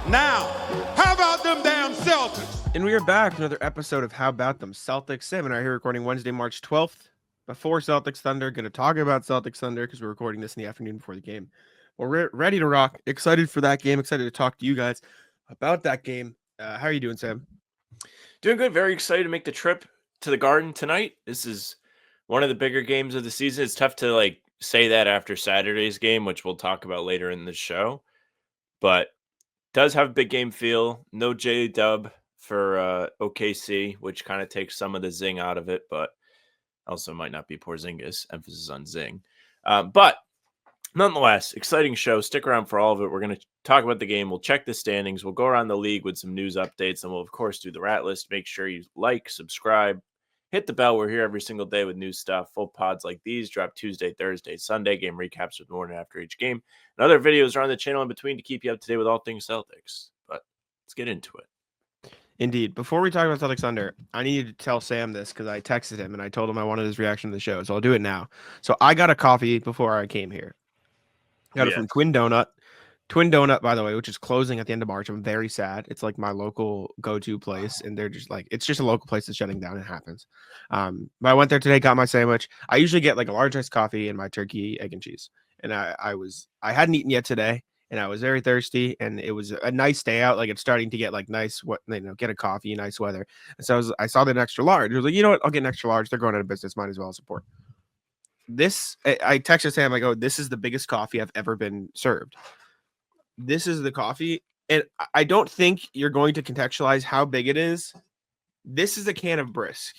Now, how about them damn Celtics? And we are back. Another episode of How About Them Celtics. Sam and I are here recording Wednesday, March 12th before Celtics Thunder. Going to talk about Celtics Thunder because we're recording this in the afternoon before the game. We're ready to rock. Excited for that game. Excited to talk to you guys about that game. How are you doing, Sam? Doing good. Very excited to make the trip to the Garden tonight. This is one of the bigger games of the season. It's tough to say that after Saturday's game, which we'll talk about later in the show. But does have a big game feel. No J-Dub for OKC, which kind of takes some of the zing out of it, but also might not be Porzingis. Emphasis on zing. But nonetheless, exciting show. Stick around for all of it. We're going to talk about the game. We'll check the standings. We'll go around the league with some news updates, and we'll, of course, do the rat list. Make sure you like, subscribe, hit the bell. We're here every single day with new stuff. Full pods like these drop Tuesday, Thursday, Sunday. Game recaps with morning after each game. And other videos are on the channel in between to keep you up to date with all things Celtics. But let's get into it. Indeed. Before we talk about Celtics Thunder, I need to tell Sam this because I texted him and I told him I wanted his reaction to the show. So I'll do it now. So I got a coffee before I came here. Got it from Twin Donut. Twin Donut, by the way, which is closing at the end of March. I'm very sad. It's like my local go-to place, and they're just like, it's just a local place that's shutting down. It happens. But I went there today, got my sandwich. I usually get like a large iced coffee and my turkey, egg, and cheese. And I hadn't eaten yet today, and I was very thirsty, and it was a nice day out. Like it's starting to get like nice, get a coffee, nice weather. And so I saw that extra large. I was like, you know what? I'll get an extra large. They're going out of business. Might as well support. I texted Sam. I go, this is the biggest coffee I've ever been served. This is the coffee, and I don't think you're going to contextualize how big it is. This is a can of Brisk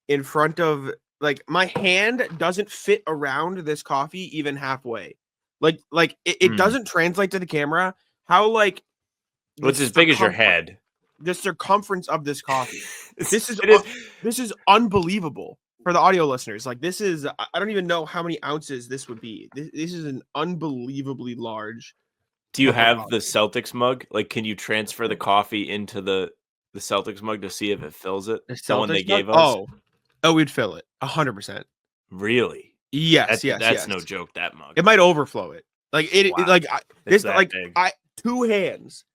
in front of, like, my hand doesn't fit around this coffee even halfway. It doesn't translate to the camera. How what's as big as your head? The circumference of this coffee. This is unbelievable. For the audio listeners, I don't even know how many ounces this would be. This is an unbelievably large. Do you have the Celtics mug? Like, can you transfer the coffee into the Celtics mug to see if it fills it? The one they gave us? Oh, we'd fill it 100%. Really? Yes, that's no joke. That mug. It might overflow it. Wow. Two hands.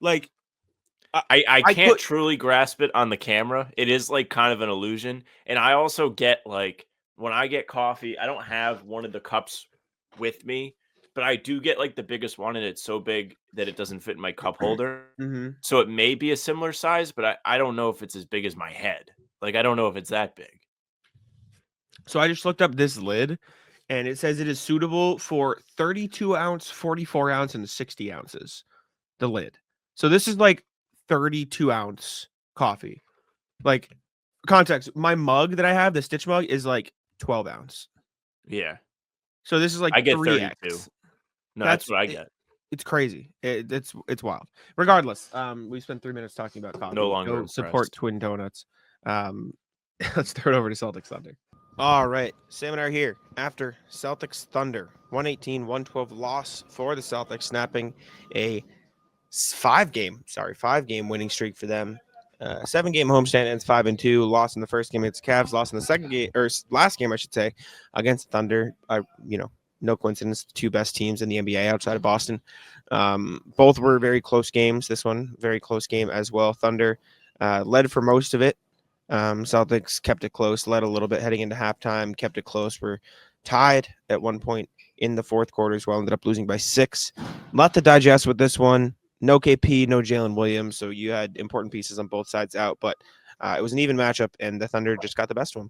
I can't truly grasp it on the camera. It is like kind of an illusion. And I also get when I get coffee, I don't have one of the cups with me, but I do get the biggest one, and it's so big that it doesn't fit in my cup holder. Mm-hmm. So it may be a similar size, but I don't know if it's as big as my head. I don't know if it's that big. So I just looked up this lid, and it says it is suitable for 32 ounce, 44 ounce, and 60 ounces. The lid. So this is 32 ounce coffee. Context, my mug that I have, the Stitch mug, is 12 ounce. Yeah. So this is I get 3X. 32. No, that's what I get. It's crazy. It's wild. Regardless, we spent 3 minutes talking about coffee. No longer Go support Twin Donuts. Let's throw it over to Celtics Thunder. All right, Sam and I are here after Celtics Thunder 118-112 loss for the Celtics, snapping a 5-game winning streak for them. 7-game homestand ends 5-2. Lost in the first game against Cavs. Lost in the second game, or last game, I should say, against the Thunder. No coincidence. The two best teams in the NBA outside of Boston. Both were very close games. This one, very close game as well. Thunder led for most of it. Celtics kept it close, led a little bit heading into halftime, kept it close. Were tied at one point in the fourth quarter as well. Ended up losing by 6. A lot to digest with this one. No KP, no Jaylen Williams, so you had important pieces on both sides out, but it was an even matchup, and the Thunder just got the best one.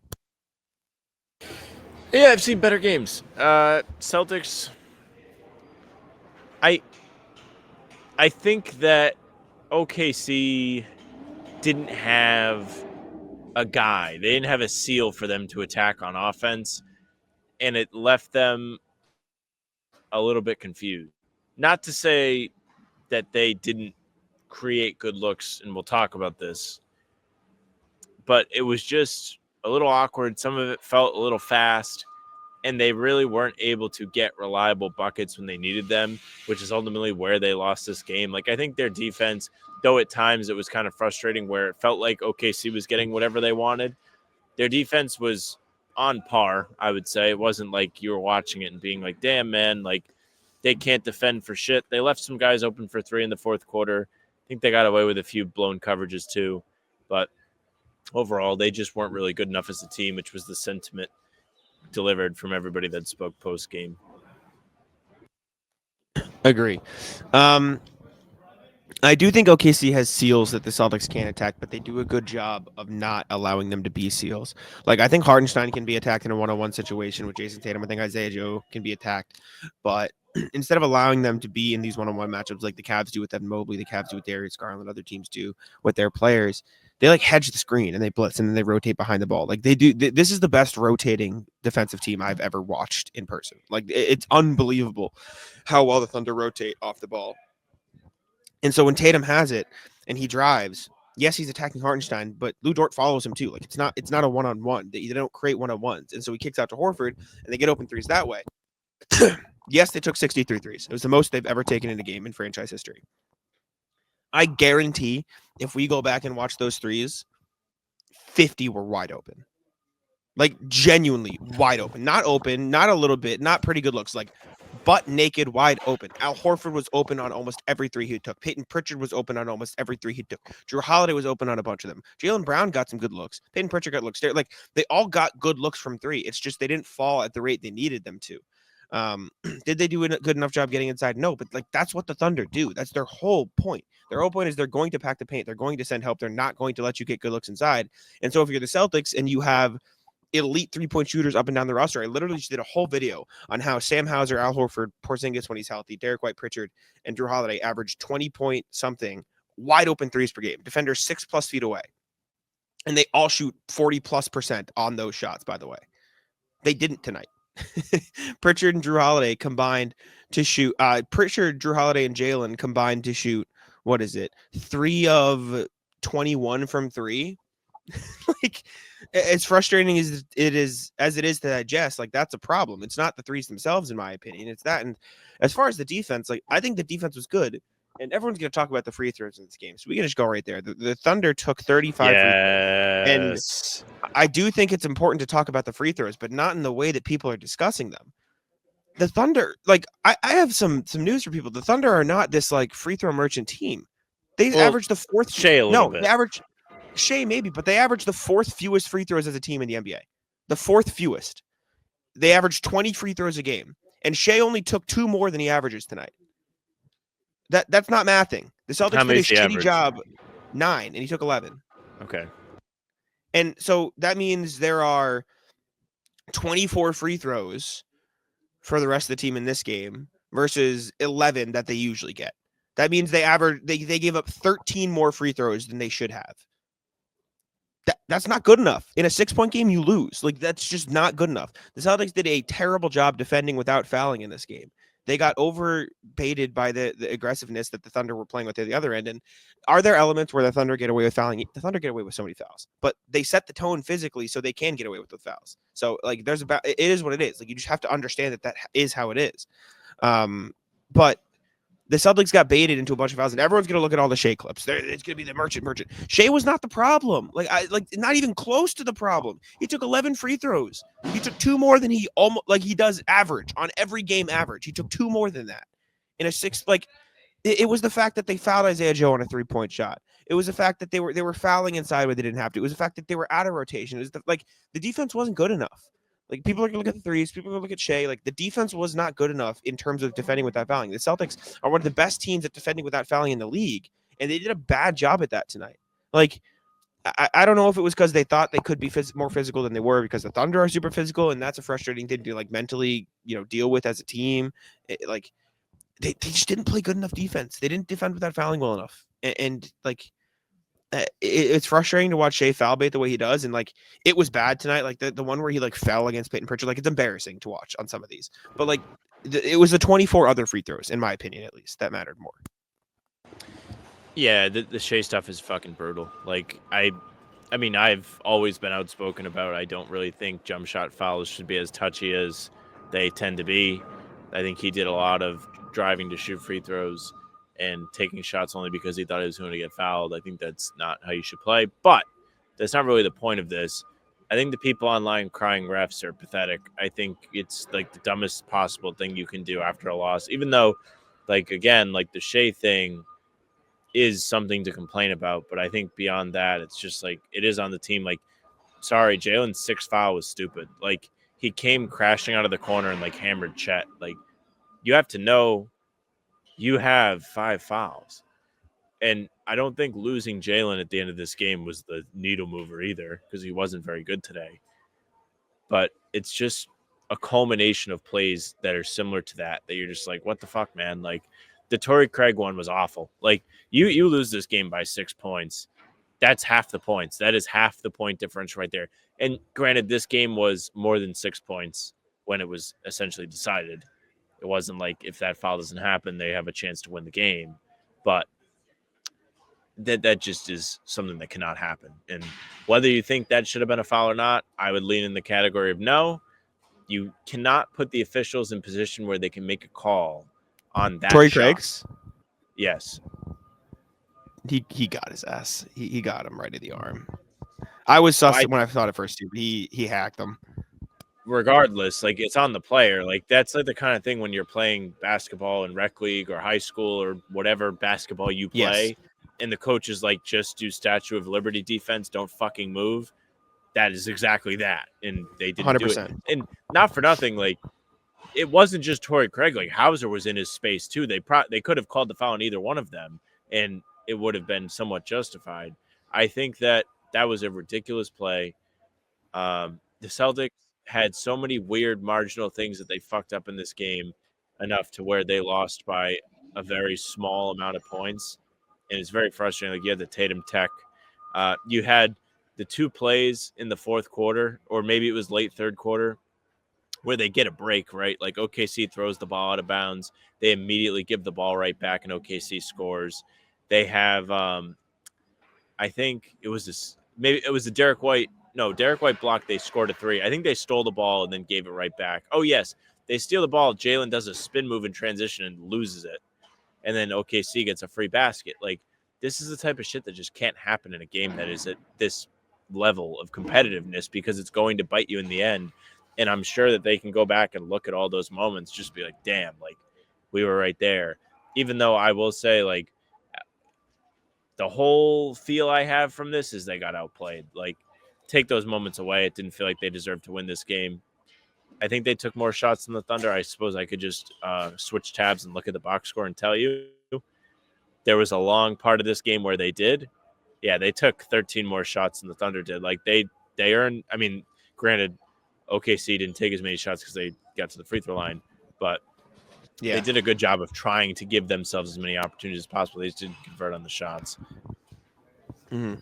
Yeah, I've seen better games. Celtics, I think that OKC didn't have a guy. They didn't have a seal for them to attack on offense, and it left them a little bit confused. Not to say that they didn't create good looks, and we'll talk about this, but it was just a little awkward. Some of it felt a little fast, and they really weren't able to get reliable buckets when they needed them, which is ultimately where they lost this game. I think their defense, though at times it was kind of frustrating where it felt like OKC was getting whatever they wanted, their defense was on par, I would say. It wasn't like you were watching it and being like, damn, man, they can't defend for shit. They left some guys open for three in the fourth quarter. I think they got away with a few blown coverages too. But overall, they just weren't really good enough as a team, which was the sentiment delivered from everybody that spoke post-game. Agree. I do think OKC has seals that the Celtics can't attack, but they do a good job of not allowing them to be seals. Like, I think Hardenstein can be attacked in a one-on-one situation with Jason Tatum. I think Isaiah Joe can be attacked. But instead of allowing them to be in these one-on-one matchups like the Cavs do with Evan Mobley, the Cavs do with Darius Garland, other teams do with their players, they like hedge the screen and they blitz and then they rotate behind the ball. Like they do. This is the best rotating defensive team I've ever watched in person. Like it's unbelievable how well the Thunder rotate off the ball. And so when Tatum has it and he drives, yes, he's attacking Hartenstein, but Lou Dort follows him too. Like it's not a one-on-one. They don't create one-on-ones. And so he kicks out to Horford and they get open threes that way. Yes, they took 63 threes. It was the most they've ever taken in a game in franchise history. I guarantee if we go back and watch those threes, 50 were wide open. Like genuinely wide open. Not open, not a little bit, not pretty good looks. Like butt naked, wide open. Al Horford was open on almost every three he took. Peyton Pritchard was open on almost every three he took. Drew Holiday was open on a bunch of them. Jaylen Brown got some good looks. Peyton Pritchard got looks. Like they all got good looks from three. It's just they didn't fall at the rate they needed them to. Did they do a good enough job getting inside? No, but like that's what the Thunder do. That's their whole point. Their whole point is they're going to pack the paint. They're going to send help. They're not going to let you get good looks inside. And so if you're the Celtics and you have elite three-point shooters up and down the roster, I literally just did a whole video on how Sam Hauser, Al Horford, Porzingis when he's healthy, Derek White, Pritchard, and Drew Holiday averaged 20-point something wide open threes per game. Defenders 6+ feet away. And they all shoot 40+% on those shots, by the way. They didn't tonight. Pritchard and Drew Holiday combined to shoot Pritchard, Drew Holiday, and Jaylen combined to shoot, what is it? 3 of 21 from 3. Like as frustrating as it is to digest, like that's a problem. It's not the threes themselves, in my opinion. It's that. And as far as the defense, like I think the defense was good. And everyone's going to talk about the free throws in this game. So we can just go right there. The Thunder took 35 free throws. And I do think it's important to talk about the free throws, but not in the way that people are discussing them. The Thunder, like I have some news for people. The Thunder are not this like free throw merchant team. They averaged the fourth. Shai a little bit. They averaged Shai maybe, but they averaged the fourth fewest free throws as a team in the NBA. The fourth fewest. They averaged 20 free throws a game. And Shai only took 2 more than he averages tonight. That's not mathing. The Celtics did a shitty job. 9, and he took 11. Okay. And so that means there are 24 free throws for the rest of the team in this game versus 11 that they usually get. That means they gave up 13 more free throws than they should have. That's not good enough. In a 6-point game, you lose. Like that's just not good enough. The Celtics did a terrible job defending without fouling in this game. They got overbaited by the aggressiveness that the Thunder were playing with at the other end. And are there elements where the Thunder get away with fouling? The Thunder get away with so many fouls, but they set the tone physically so they can get away with the fouls. So like it is what it is. Like you just have to understand that is how it is. But the Celtics got baited into a bunch of fouls, and everyone's going to look at all the Shai clips. It's going to be the merchant. Shai was not the problem. Not even close to the problem. He took 11 free throws. He took 2 more than he does average on every game average. He took 2 more than that in a 6. Like it was the fact that they fouled Isaiah Joe on a 3-point shot. It was the fact that they were fouling inside where they didn't have to. It was the fact that they were out of rotation. It was the defense wasn't good enough. Like people are going to look at the threes. People are going to look at Shai. Like the defense was not good enough in terms of defending without fouling. The Celtics are one of the best teams at defending without fouling in the league, and they did a bad job at that tonight. Like I don't know if it was because they thought they could be more physical than they were, because the Thunder are super physical, and that's a frustrating thing to like mentally, deal with as a team. They just didn't play good enough defense. They didn't defend without fouling well enough, and it's frustrating to watch Shai foul bait the way he does. And like, it was bad tonight. Like the one where he like fell against Peyton Pritchard, like it's embarrassing to watch on some of these, but like it was the 24 other free throws, in my opinion, at least, that mattered more. Yeah. The Shai stuff is fucking brutal. Like I mean, I've always been outspoken about, I don't really think jump shot fouls should be as touchy as they tend to be. I think he did a lot of driving to shoot free throws and taking shots only because he thought he was going to get fouled. I think that's not how you should play, but that's not really the point of this. I think the people online crying refs are pathetic. I think it's like the dumbest possible thing you can do after a loss, even though, like, again, like the Shea thing is something to complain about. But I think beyond that, it's just like it is on the team. Like, sorry, Jalen's 6th foul was stupid. Like, he came crashing out of the corner and like hammered Chet. Like, you have to know you have 5 fouls. And I don't think losing Jaylen at the end of this game was the needle mover either, because he wasn't very good today. But it's just a culmination of plays that are similar to that you're just like, what the fuck, man? Like, the Torrey Craig one was awful. Like, you lose this game by 6 points. That's half the points. That is half the point differential right there. And granted, this game was more than 6 points when it was essentially decided. It wasn't like if that foul doesn't happen, they have a chance to win the game. But that just is something that cannot happen. And whether you think that should have been a foul or not, I would lean in the category of no. You cannot put the officials in position where they can make a call on that Torrey shot. Craig's? Yes. He got his ass. He got him right in the arm. I was sus when I thought at first too, but he hacked him. Regardless, like, it's on the player. Like, that's like the kind of thing when you're playing basketball in rec league or high school or whatever basketball you play. Yes. And the coach is like, just do Statue of Liberty defense, don't fucking move. That is exactly that. And they didn't 100%. Do it. And not for nothing, like, it wasn't just Torrey Craig. Like, Hauser was in his space too. They could have called the foul on either one of them, and it would have been somewhat justified. I think that was a ridiculous play. The Celtics had so many weird marginal things that they fucked up in this game enough to where they lost by a very small amount of points. And it's very frustrating. Like, you had the Tatum tech. You had the 2 plays in the 4th quarter, or maybe it was late 3rd quarter, where they get a break, right? Like, OKC throws the ball out of bounds. They immediately give the ball right back, and OKC scores. They have, I think it was this, maybe it was the Derek White block. They scored a 3. I think they stole the ball and then gave it right back. Oh, yes. They steal the ball. Jaylen does a spin move in transition and loses it. And then OKC gets a free basket. Like, this is the type of shit that just can't happen in a game that is at this level of competitiveness, because it's going to bite you in the end. And I'm sure that they can go back and look at all those moments, just be like, damn, like, we were right there. Even though I will say, like, the whole feel I have from this is they got outplayed. Like, take those moments away. It didn't feel like they deserved to win this game. I think they took more shots than the Thunder. I suppose I could just switch tabs and look at the box score and tell you. There was a long part of this game where they did. Yeah, they took 13 more shots than the Thunder did. Like, they earned, I mean, granted, OKC didn't take as many shots because they got to the free throw line, but they did a good job of trying to give themselves as many opportunities as possible. They just didn't convert on the shots. Mm-hmm.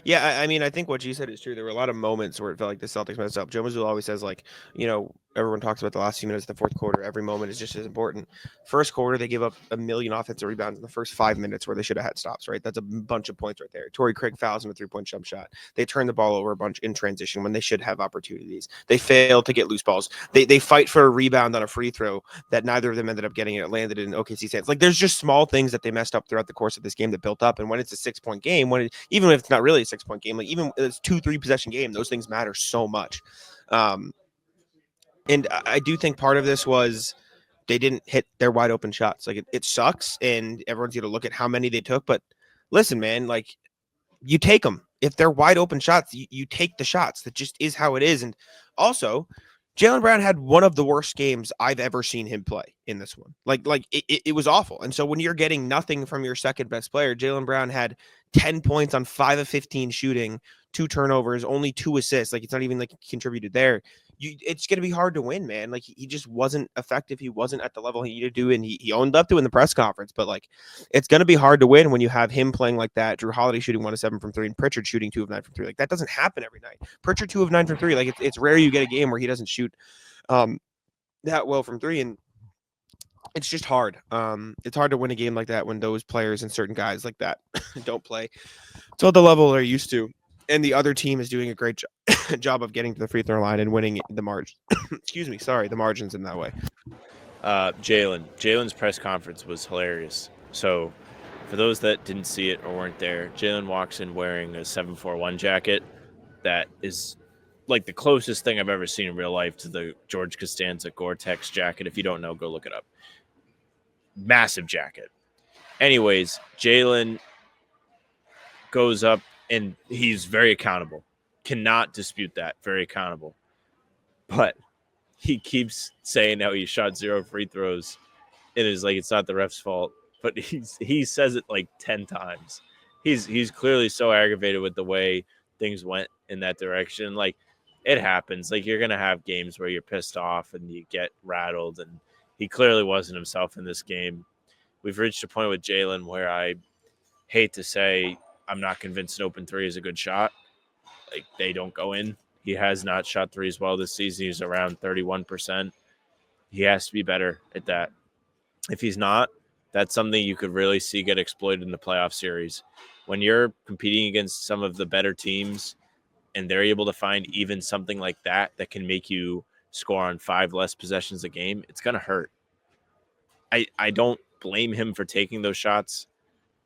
Yeah, I mean, I think what you said is true. There were a lot of moments where it felt like the Celtics messed up. Joe Mazzulla always says, like, you know, everyone talks about the last few minutes of the 4th quarter. Every moment is just as important. 1st quarter, they give up a million offensive rebounds in the first 5 minutes where they should have had stops, right? That's a bunch of points right there. Torrey Craig fouls him a 3-point jump shot. They turn the ball over a bunch in transition when they should have opportunities. They fail to get loose balls. They fight for a rebound on a free throw that neither of them ended up getting. It landed in OKC's hands. Like, there's just small things that they messed up throughout the course of this game that built up. And when it's a 6-point game, even if it's not really a 6-point game, like, even if it's 2-3 possession game, those things matter so much. And I do think part of this was they didn't hit their wide open shots. Like, it sucks, and everyone's going to look at how many they took. But listen, man, like, you take them. If they're wide open shots, you take the shots. That just is how it is. And also, Jaylen Brown had one of the worst games I've ever seen him play in this one. Like it was awful. And so when you're getting nothing from your second best player, Jaylen Brown had 10 points on 5 of 15 shooting, 2 turnovers, only 2 assists. Like, it's not even like he contributed there. It's going to be hard to win, man. Like, he just wasn't effective. He wasn't at the level he needed to do, and he owned up to it in the press conference. But, like, it's going to be hard to win when you have him playing like that, Drew Holiday shooting 1 of 7 from 3, and Pritchard shooting 2 of 9 from 3. Like, that doesn't happen every night. Pritchard 2 of 9 from 3. Like, it's rare you get a game where he doesn't shoot that well from 3, and it's just hard. It's hard to win a game like that when those players and certain guys like that don't play to the level they're used to. And the other team is doing a great job of getting to the free throw line and winning the margin. The margins in that way. Jalen's press conference was hilarious. So for those that didn't see it or weren't there, Jaylen walks in wearing a 741 jacket that is like the closest thing I've ever seen in real life to the George Costanza Gore-Tex jacket. If you don't know, go look it up. Massive jacket. Anyways, Jaylen goes up and he's very accountable. Cannot dispute that. Very accountable. But he keeps saying how he shot 0 free throws. It is like it's not the ref's fault, but he says it like 10 times. He's clearly so aggravated with the way things went in that direction. Like, it happens. Like, you're gonna have games where you're pissed off and you get rattled, and he clearly wasn't himself in this game. We've reached a point with Jaylen where I hate to say I'm not convinced an open three is a good shot. Like, they don't go in. He has not shot threes well this season. He's around 31%. He has to be better at that. If he's not, that's something you could really see get exploited in the playoff series. When you're competing against some of the better teams and they're able to find even something like that that can make you score on 5 less possessions a game, it's going to hurt. I don't blame him for taking those shots.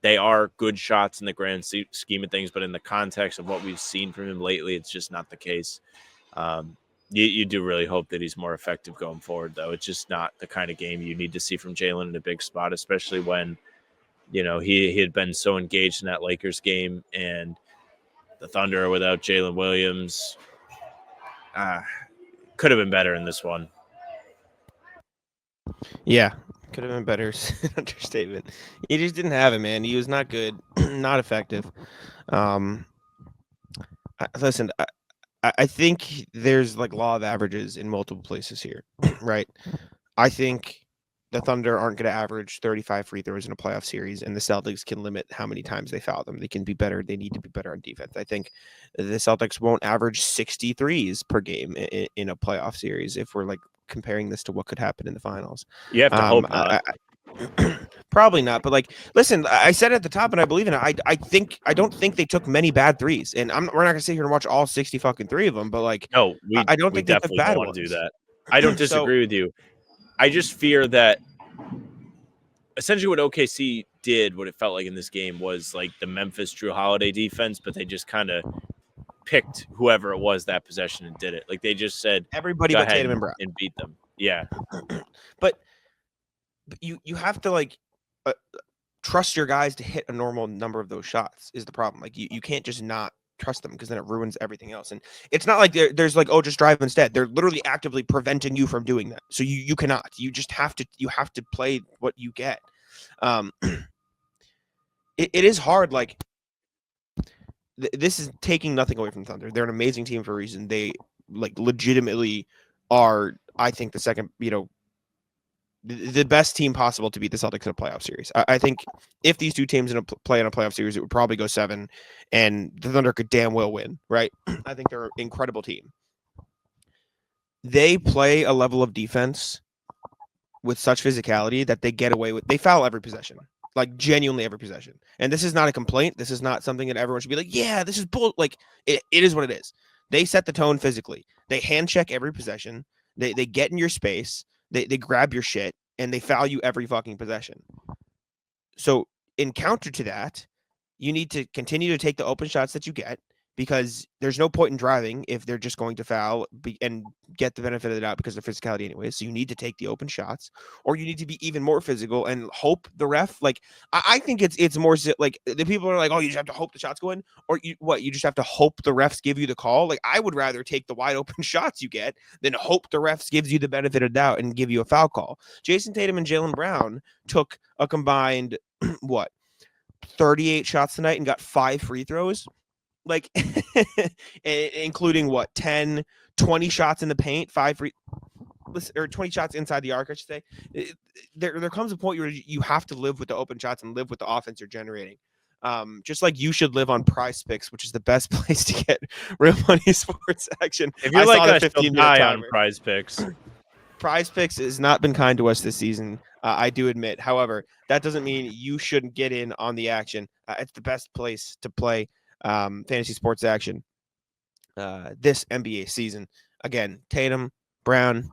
They are good shots in the grand scheme of things, but in the context of what we've seen from him lately, it's just not the case. You do really hope that he's more effective going forward, though. It's just not the kind of game you need to see from Jaylen in a big spot, especially when, he had been so engaged in that Lakers game, and the Thunder without Jalen Williams could have been better in this one. Yeah, could have been better. Understatement. He just didn't have it, man. He was not good, not effective. Listen, I think there's like law of averages in multiple places here, right? I think the Thunder aren't going to average 35 free throws in a playoff series, and the Celtics can limit how many times they foul them. They can be better. They need to be better on defense. I think the Celtics won't average 63s per game in a playoff series if we're like comparing this to what could happen in the finals. You have to hope not. Probably not, but like, listen, I said at the top, and I believe in it. I don't think they took many bad threes, and we're not gonna sit here and watch all 60 fucking three of them. But like, no, I don't think they took bad want ones. to do that. I don't disagree with you. I just fear that essentially what OKC did, what it felt like in this game, was like the Memphis Drew Holiday defense, but they just kind of picked whoever it was that possession and did it. Like, they just said everybody but Tatum and Brown and beat them. Yeah, but you have to like trust your guys to hit a normal number of those shots is the problem. Like, you can't just not trust them because then it ruins everything else. And it's not like there's like, oh, just drive instead. They're literally actively preventing you from doing that. So you cannot. You just have to play what you get. It is hard. Like, this is taking nothing away from Thunder. They're an amazing team for a reason. They like legitimately are, I think, the second, the best team possible to beat the Celtics in a playoff series. I think if these two teams play in a playoff series, it would probably go 7, and the Thunder could damn well win, right? I think they're an incredible team. They play a level of defense with such physicality that they get away with. They foul every possession, like genuinely every possession. And this is not a complaint. This is not something that everyone should be like, yeah, this is bull. Like, it is what it is. They set the tone physically. They hand check every possession. They get in your space. They grab your shit, and they foul you every fucking possession. So in counter to that, you need to continue to take the open shots that you get, because there's no point in driving if they're just going to foul and get the benefit of the doubt because of physicality anyway. So you need to take the open shots, or you need to be even more physical and hope the ref. Like, I think it's more like the people are like, oh, you just have to hope the shots go in, or you just have to hope the refs give you the call. Like, I would rather take the wide open shots you get than hope the refs gives you the benefit of doubt and give you a foul call. Jason Tatum and Jaylen Brown took a combined 38 shots tonight and got 5 free throws. Like, including 10, 20 shots in the paint, 20 shots inside the arc, I should say. There comes a point where you have to live with the open shots and live with the offense you're generating. Just like you should live on PrizePicks, which is the best place to get real money sports action. If you're like us, you'll die on PrizePicks. PrizePicks has not been kind to us this season, I do admit. However, that doesn't mean you shouldn't get in on the action. It's the best place to play fantasy sports action this NBA season. Again, Tatum, Brown,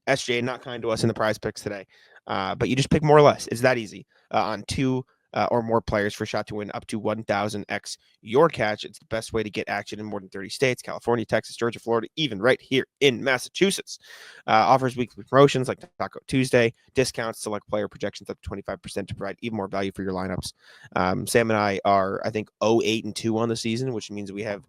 SJ, not kind to us in the PrizePicks today, but you just pick more or less. It's that easy on 2 or more players for a shot to win up to 1,000x your catch. It's the best way to get action in more than 30 states, California, Texas, Georgia, Florida, even right here in Massachusetts. Offers weekly promotions like Taco Tuesday, discounts, select player projections up to 25% to provide even more value for your lineups. Sam and I are, I think, 0-8-2 on the season, which means we have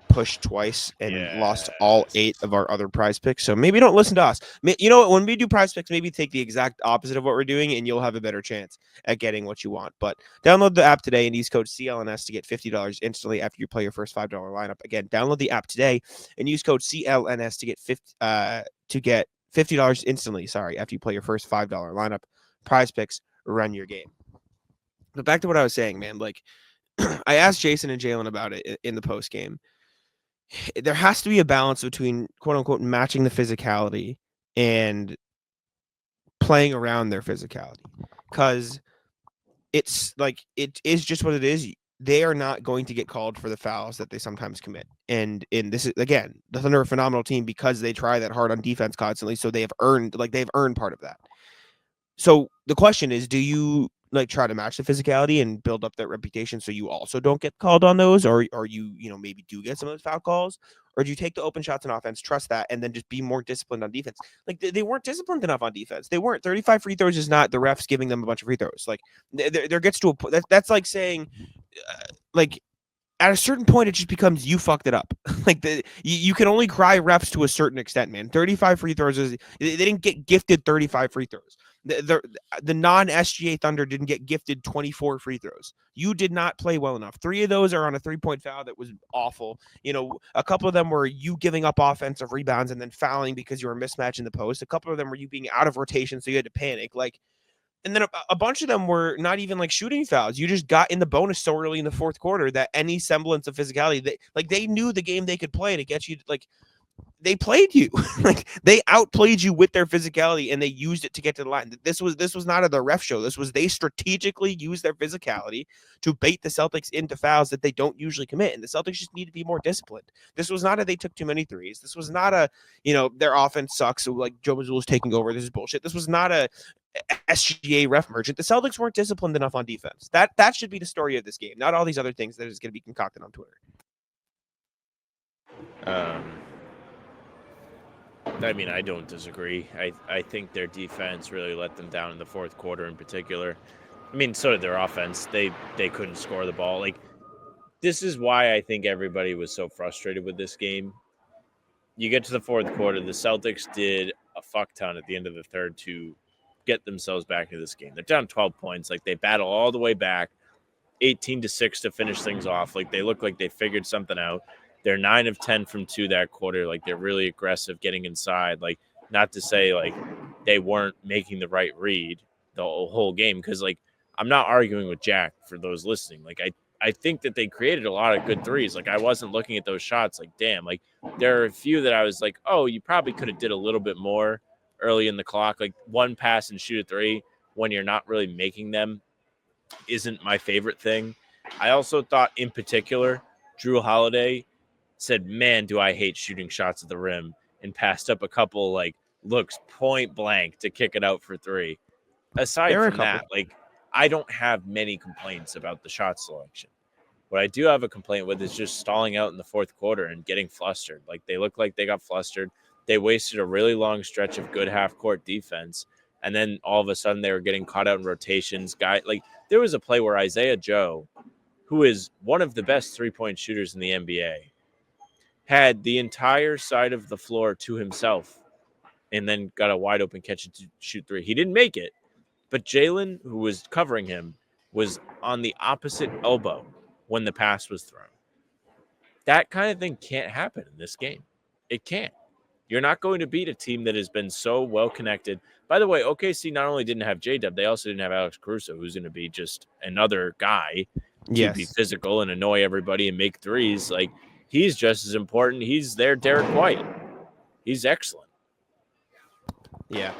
pushed twice and lost all 8 of our other prize picks. So maybe don't listen to us. You know what? When we do prize picks, maybe take the exact opposite of what we're doing and you'll have a better chance at getting what you want. But download the app today and use code CLNS to get $50 instantly after you play your first $5 lineup. Again, download the app today and use code CLNS to get $50 instantly. Sorry, after you play your first $5 lineup. Prize picks, run your game. But back to what I was saying, man. Like I asked Jason and Jaylen about it in the post game. There has to be a balance between quote unquote matching the physicality and playing around their physicality, because it's like it is just what it is. They are not going to get called for the fouls that they sometimes commit. And this is, again, the Thunder are a phenomenal team because they try that hard on defense constantly. So they've earned part of that. So the question is, do you like try to match the physicality and build up that reputation so you also don't get called on those, or you maybe do get some of those foul calls, or do you take the open shots on offense, trust that, and then just be more disciplined on defense? Like they weren't disciplined enough on defense. They weren't. 35 free throws is not the refs giving them a bunch of free throws. Like there gets to a point that's like saying, like, at a certain point, it just becomes you fucked it up. Like you can only cry refs to a certain extent, man. 35 free throws they didn't get gifted 35 free throws. The non-SGA Thunder didn't get gifted 24 free throws. You did not play well enough. 3 of those are on a 3-point foul that was awful. A couple of them were you giving up offensive rebounds and then fouling because you were mismatching the post. A couple of them were you being out of rotation, so you had to panic. Like, and then a bunch of them were not even like shooting fouls. You just got in the bonus so early in the fourth quarter that any semblance of physicality, they knew the game they could play to get you. Like, they played you. Like, they outplayed you with their physicality and they used it to get to the line. This was not the ref show. This was they strategically used their physicality to bait the Celtics into fouls that they don't usually commit. And the Celtics just need to be more disciplined. This was not they took too many threes. This was not their offense sucks. So like Joe Mazzulla's taking over. This is bullshit. This was not a SGA ref merchant. The Celtics weren't disciplined enough on defense. That should be the story of this game, not all these other things that is going to be concocted on Twitter. I mean, I don't disagree. I think their defense really let them down in the fourth quarter in particular. I mean, so did their offense. They couldn't score the ball. Like, this is why I think everybody was so frustrated with this game. You get to the fourth quarter, the Celtics did a fuck ton at the end of the third to get themselves back into this game. They're down 12 points. Like, they battle all the way back, 18-6 to finish things off. Like, they look like they figured something out. They're 9 of 10 from 2 that quarter. Like, they're really aggressive getting inside. Like, not to say, like, they weren't making the right read the whole game, because, like, I'm not arguing with Jack for those listening. Like, I think that they created a lot of good threes. Like, I wasn't looking at those shots like, damn. Like, there are a few that I was like, oh, you probably could have did a little bit more early in the clock. Like, one pass and shoot a three when you're not really making them isn't my favorite thing. I also thought, in particular, Drew Holiday said, man, do I hate shooting shots at the rim, and passed up a couple, like, looks point blank to kick it out for three. Aside from that, like, I don't have many complaints about the shot selection. What I do have a complaint with is just stalling out in the fourth quarter and getting flustered. Like, they look like they got flustered. They wasted a really long stretch of good half-court defense, and then all of a sudden they were getting caught out in rotations. Like, there was a play where Isaiah Joe, who is one of the best three-point shooters in the NBA, had the entire side of the floor to himself and then got a wide open catch to shoot three. He didn't make it, but Jaylen, who was covering him, was on the opposite elbow when the pass was thrown. That kind of thing can't happen in this game. It can't. You're not going to beat a team that has been so well connected. By the way, OKC not only didn't have J-Dub, they also didn't have Alex Caruso, who's going to be just another guy to be physical and annoy everybody and make threes. Like, he's just as important. He's their Derek White. He's excellent. Yeah.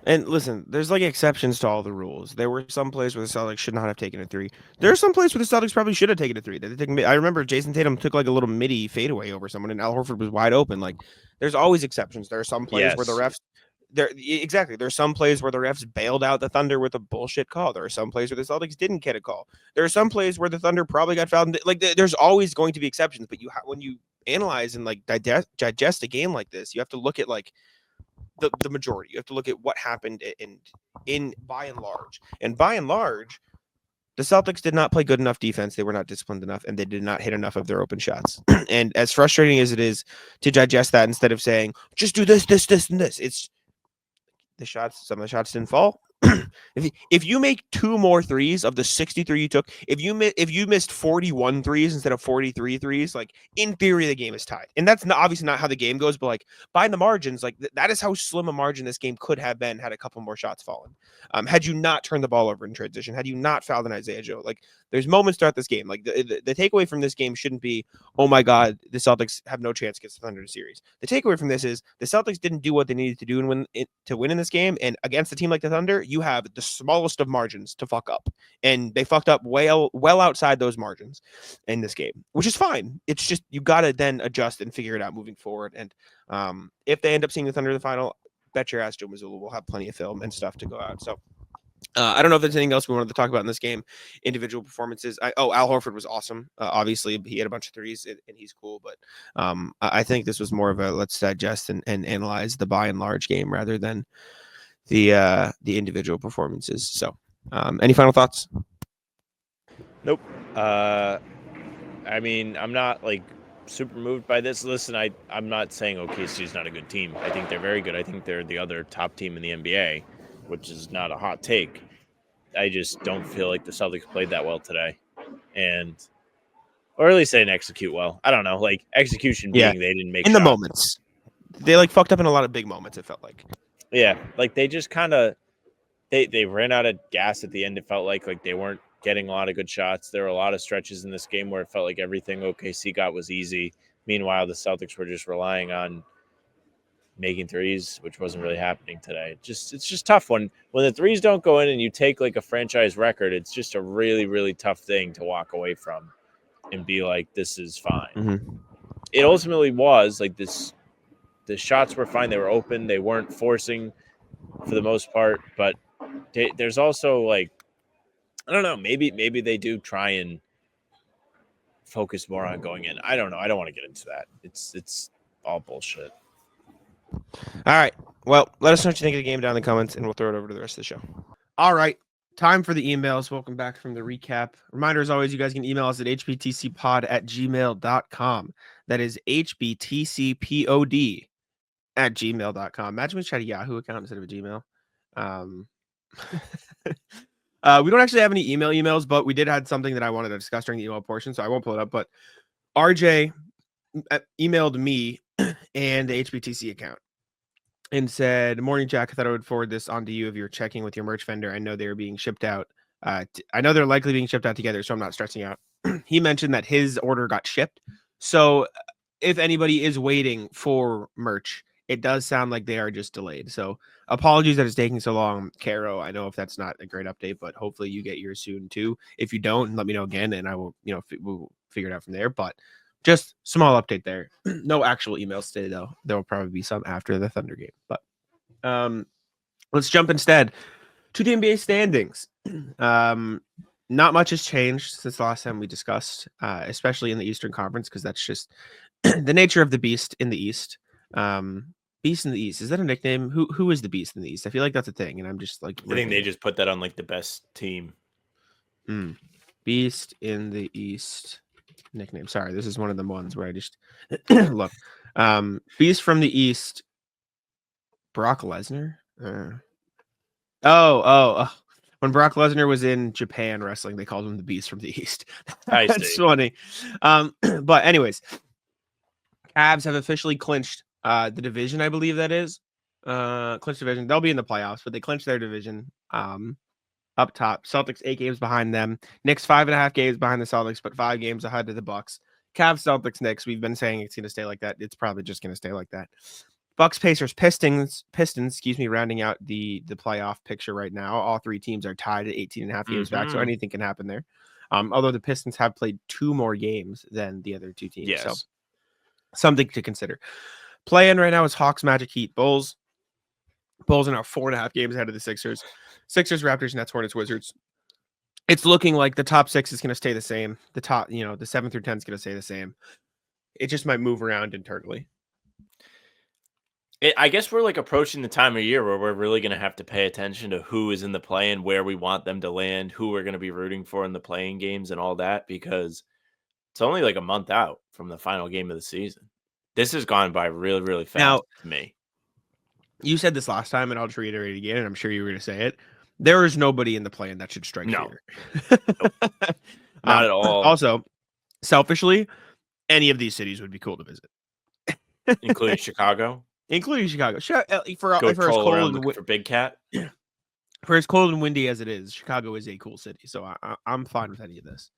And listen, there's like exceptions to all the rules. There were some plays where the Celtics should not have taken a three. There are some plays where the Celtics probably should have taken a three. I remember Jason Tatum took like a little midi fadeaway over someone, and Al Horford was wide open. Like, there's always exceptions. There are some plays where the refs, exactly. There's some plays where the refs bailed out the Thunder with a bullshit call. There are some plays where the Celtics didn't get a call. There are some plays where the Thunder probably got fouled. Like there's always going to be exceptions, but when you analyze and like digest a game like this, you have to look at like the majority. You have to look at what happened in by and large. And by and large, the Celtics did not play good enough defense. They were not disciplined enough, and they did not hit enough of their open shots. And as frustrating as it is to digest that, instead of saying, just do this, this, this, and this, it's some of the shots didn't fall. If you make 2 more threes of the 63 you took, if you missed 41 threes instead of 43 threes, like in theory the game is tied. And that's obviously not how the game goes, but like by the margins, like that is how slim a margin this game could have been had a couple more shots fallen. Had you not turned the ball over in transition, had you not fouled an Isaiah Joe, like there's moments throughout this game. Like the takeaway from this game shouldn't be, oh my God, the Celtics have no chance against the Thunder series. The takeaway from this is the Celtics didn't do what they needed to do to win in this game. And against a team like the Thunder, you have the smallest of margins to fuck up. And they fucked up well outside those margins in this game, which is fine. It's just you got to then adjust and figure it out moving forward. And if they end up seeing the Thunder in the final, bet your ass Joe Mazzulla will have plenty of film and stuff to go out. So I don't know if there's anything else we wanted to talk about in this game. Individual performances. Al Horford was awesome. Obviously, he had a bunch of threes, and he's cool. But I think this was more of a let's digest and analyze the by and large game rather than the individual performances. So, any final thoughts? Nope. I mean, I'm not like super moved by this. Listen, I'm not saying OKC is not a good team. I think they're very good. I think they're the other top team in the NBA, which is not a hot take. I just don't feel like the Celtics played that well today, or at least they didn't execute well. I don't know, like execution being they didn't make in shots. The moments. They like fucked up in a lot of big moments. It felt like. Yeah, like they just kind of they ran out of gas at the end. It felt like they weren't getting a lot of good shots. There were a lot of stretches in this game where it felt like everything OKC got was easy. Meanwhile, the Celtics were just relying on making threes, which wasn't really happening today. It's just tough when the threes don't go in and you take like a franchise record. It's just a really, really tough thing to walk away from and be like, this is fine. Mm-hmm. It ultimately was like this. The shots were fine. They were open. They weren't forcing for the most part, but there's also like, I don't know, maybe they do try and focus more on going in. I don't know. I don't want to get into that. It's all bullshit. All right. Well, let us know what you think of the game down in the comments, and we'll throw it over to the rest of the show. All right. Time for the emails. Welcome back from the recap. Reminder, as always, you guys can email us at hbtcpod@gmail.com. That is hbtcpod@gmail.com. Imagine we tried a Yahoo account instead of a Gmail. We don't actually have any emails, but we did have something that I wanted to discuss during the email portion, so I won't pull it up. But RJ emailed me and the HBTC account and said, "Morning, Jack. I thought I would forward this on to you if you're checking with your merch vendor. I know they're being shipped out. I know they're likely being shipped out together, so I'm not stressing out." He mentioned that his order got shipped. So if anybody is waiting for merch, it does sound like they are just delayed. So apologies that it's taking so long, Caro. I know if that's not a great update, but hopefully you get yours soon too. If you don't, let me know again, and I will, we'll figure it out from there. But just small update there. No actual emails today, though. There will probably be some after the Thunder game. But let's jump instead to the NBA standings. Not much has changed since the last time we discussed, especially in the Eastern Conference, because that's just the nature of the beast in the East. Beast in the East, is that a nickname? Who is the Beast in the East? I feel like that's a thing, and I'm just like, I think they just put that on like the best team. Beast in the East nickname. Sorry, this is one of the ones where I just look. Beast from the East. Brock Lesnar. When Brock Lesnar was in Japan wrestling, they called him the Beast from the East. That's funny. But anyways, Cavs have officially clinched the division, I believe that is. Clinched division. They'll be in the playoffs, but they clinched their division up top. Celtics 8 games behind them. Knicks 5.5 games behind the Celtics, but 5 games ahead of the Bucks. Cavs, Celtics, Knicks. We've been saying it's going to stay like that. It's probably just going to stay like that. Bucks, Pacers, Pistons, rounding out the playoff picture right now. All 3 teams are tied at 18.5 games back, so anything can happen there. Although the Pistons have played 2 more games than the other 2 teams. Yes. So something to consider. Play-in right now is Hawks, Magic, Heat, Bulls. Bulls are now 4.5 games ahead of the Sixers. Sixers, Raptors, Nets, Hornets, Wizards. It's looking like the top 6 is going to stay the same. The top, the 7 through 10 is going to stay the same. It just might move around internally. I guess we're like approaching the time of year where we're really going to have to pay attention to who is in the play-in, where we want them to land, who we're going to be rooting for in the playing games and all that, because it's only like a month out from the final game of the season. This has gone by really, really fast to me. You said this last time, and I'll just reiterate it again, and I'm sure you were going to say it. There is nobody in the play-in that should strike fear. Nope. Not at all. Also, selfishly, any of these cities would be cool to visit. Including Chicago? Including Chicago. For as cold and for Big Cat. For as cold and windy as it is, Chicago is a cool city. So I'm fine with any of this.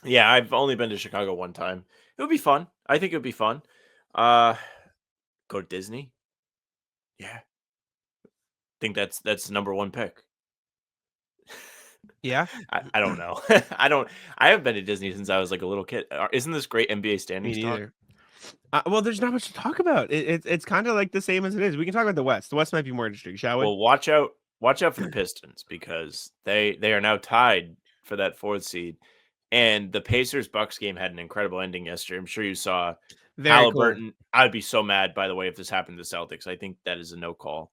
Yeah, I've only been to Chicago one time. It would be fun. I think it would be fun. Go to Disney. Yeah. I think that's the number one pick. Yeah. I don't know. I haven't been to Disney since I was like a little kid. Isn't this great NBA standings talk? Well, there's not much to talk about. It's kind of like the same as it is. We can talk about the West. The West might be more interesting, shall we? Well, watch out for the Pistons, because they are now tied for that 4th seed. And the Pacers-Bucks game had an incredible ending yesterday. I'm sure you saw. Halliburton. Cool. I'd be so mad, by the way, if this happened to the Celtics. I think that is a no call.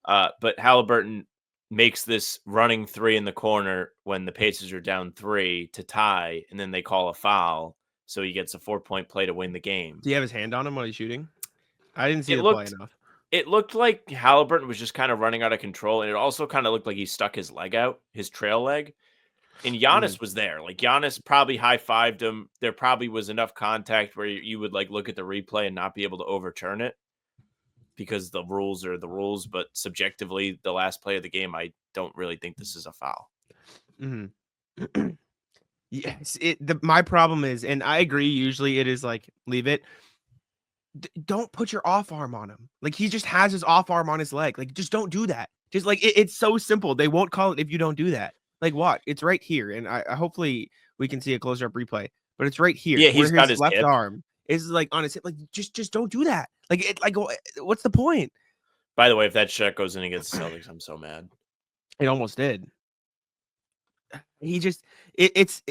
But Halliburton makes this running 3 in the corner when the Pacers are down 3 to tie, and then they call a foul. So he gets a 4-point play to win the game. Do you have his hand on him while he's shooting? I didn't see the play enough. It looked like Halliburton was just kind of running out of control, and it also kind of looked like he stuck his leg out, his trail leg. And Giannis was there. Like, Giannis probably high-fived him. There probably was enough contact where you would like look at the replay and not be able to overturn it, because the rules are the rules. But subjectively, the last play of the game, I don't really think this is a foul. Mm-hmm. Yes, my problem is, and I agree, usually it is like, leave it. Don't put your off arm on him. Like, he just has his off arm on his leg. Like, just don't do that. Just like, it's so simple. They won't call it if you don't do that. Like, what? It's right here. And I hopefully we can see a closer up replay, but it's right here. Yeah, he's got his left hip. arm is like on his hip. Like, just don't do that. Like, what's the point? By the way, if that shot goes in against the Celtics, I'm so mad. It almost did. He just it's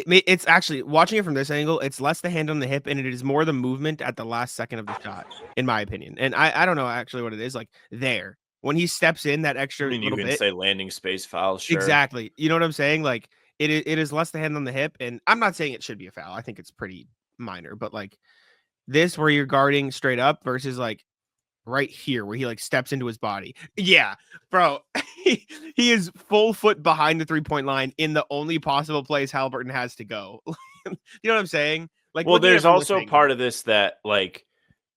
actually, watching it from this angle, it's less the hand on the hip and it is more the movement at the last second of the shot, in my opinion. And I don't know actually what it is, like there when he steps in that extra little bit. Say landing space foul. Sure. Exactly. You know what I'm saying? Like it is less the hand on the hip, and I'm not saying it should be a foul. I think it's pretty minor, but like this where you're guarding straight up versus like right here where he like steps into his body. Yeah, bro. He is full foot behind the 3-point line in the only possible place Halliburton has to go. You know what I'm saying? Like, well, there's also part of this that like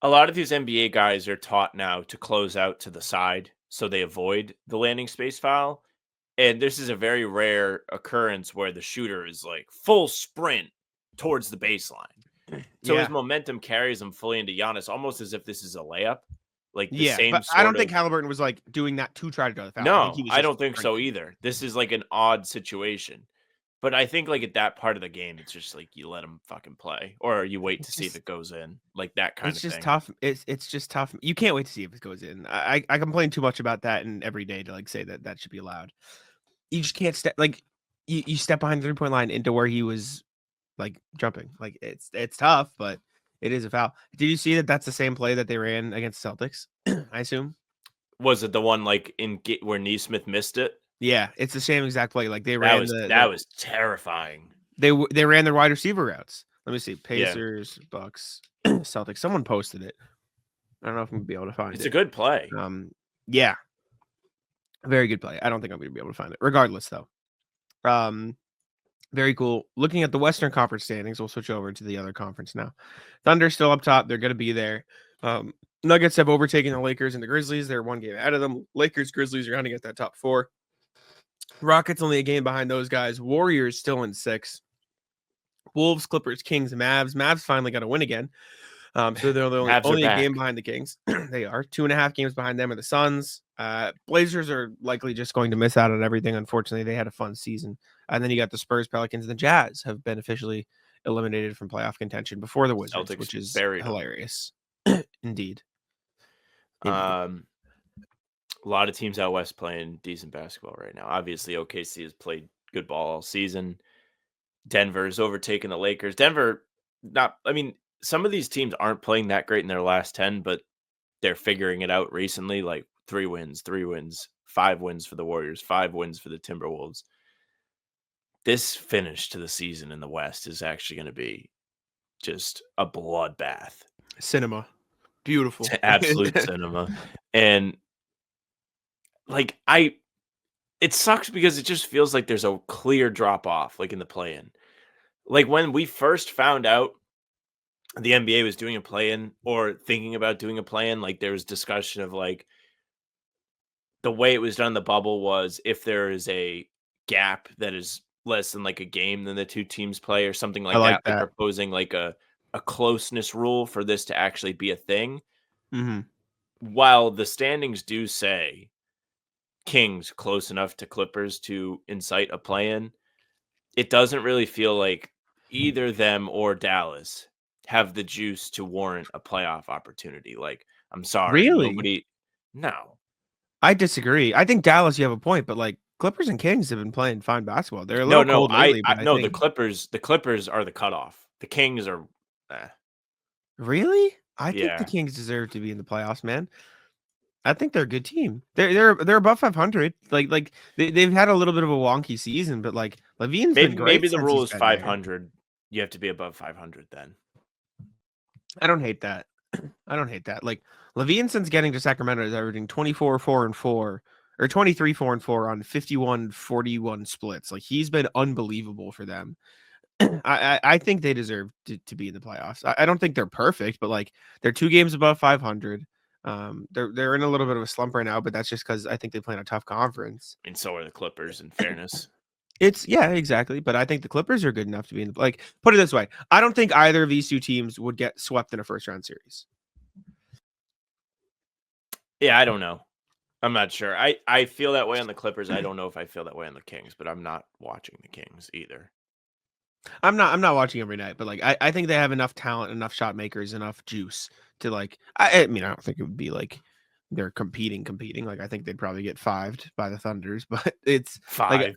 a lot of these NBA guys are taught now to close out to the side so they avoid the landing space foul. And this is a very rare occurrence where the shooter is like full sprint towards the baseline. So his momentum carries him fully into Giannis, almost as if this is a layup. Like the same but I don't think Halliburton was like doing that to try to go to the foul. No, I don't think so either. This is like an odd situation. But I think like at that part of the game, it's just like you let him fucking play, or you wait to see if it goes in, like that kind of thing. It's just tough. It's just tough. You can't wait to see if it goes in. I complain too much about that, and every day to like say that should be allowed. You just can't step like you step behind the 3-point line into where he was like jumping. Like it's tough, but it is a foul. Did you see that that's the same play that they ran against Celtics? I assume. Was it the one like where Neesmith missed it? Yeah, it's the same exact play. Like they ran that was terrifying. They ran their wide receiver routes. Let me see. Pacers, Bucks, Celtics. Someone posted it. I don't know if I'm gonna be able to find it. It's a good play. Yeah. Very good play. I don't think I'm gonna be able to find it. Regardless, though. Very cool. Looking at the Western Conference standings, we'll switch over to the other conference now. Thunder still up top. They're gonna be there. Nuggets have overtaken the Lakers and the Grizzlies. They're 1 game ahead of them. Lakers, Grizzlies are hunting at that top 4. Rockets only a game behind those guys. Warriors still in 6. Wolves, Clippers, Kings, Mavs. Mavs finally got a win again. So they're only a game behind the Kings. They are 2.5 games behind them are the Suns. Blazers are likely just going to miss out on everything. Unfortunately, they had a fun season. And then you got the Spurs, Pelicans, and the Jazz have been officially eliminated from playoff contention before the Wizards, Celtics which is buried hilarious. Indeed. A lot of teams out west playing decent basketball right now. Obviously, OKC has played good ball all season. Denver's overtaken the Lakers. Denver, some of these teams aren't playing that great in their last 10, but they're figuring it out recently, like 3 wins, 5 wins for the Warriors, 5 wins for the Timberwolves. This finish to the season in the West is actually going to be just a bloodbath. Cinema. Beautiful. Absolute cinema. And like it sucks because it just feels like there's a clear drop off, like in the play-in. Like when we first found out the NBA was doing a play-in or thinking about doing a play-in, like there was discussion of like the way it was done in the bubble was if there is a gap that is less than like a game than the 2 teams play or something like I like that. Like that. proposing like a closeness rule for this to actually be a thing. Mm-hmm. While the standings do say Kings close enough to Clippers to incite a play-in, it doesn't really feel like either them or Dallas have the juice to warrant a playoff opportunity. Like, I'm sorry, Really? No. I disagree. I think Dallas, you have a point, but like Clippers and Kings have been playing fine basketball. They're a little cold lately, but I no, think the Clippers are the cutoff. The Kings are, really? I think the yeah. Kings deserve to be in the playoffs, man. I think they're a good team. They're above 500. Like they've had a little bit of a wonky season, but like Levine's been great. Maybe the since rule he's is been there. 500. You have to be above 500 then. I don't hate that. I don't hate that. Like Levine, since getting to Sacramento, is averaging 24, 4-4, or 23, 4-4 on 51-41 splits. Like he's been unbelievable for them. I think they deserve to be in the playoffs. I don't think they're perfect, but like they're 2 games above 500. They're in a little bit of a slump right now, but that's just because I think they play in a tough conference. And so are the Clippers, in fairness. Yeah, exactly. But I think the Clippers are good enough to be in the, like, put it this way. I don't think either of these 2 teams would get swept in a first round series. Yeah, I don't know. I'm not sure. I feel that way on the Clippers. I don't know if I feel that way on the Kings, but I'm not watching the Kings either. I'm not watching every night, but like I think they have enough talent, enough shot makers, enough juice to like I mean, I don't think it would be like they're competing. Like I think they'd probably get 5'd by the Thunders, but it's 5. like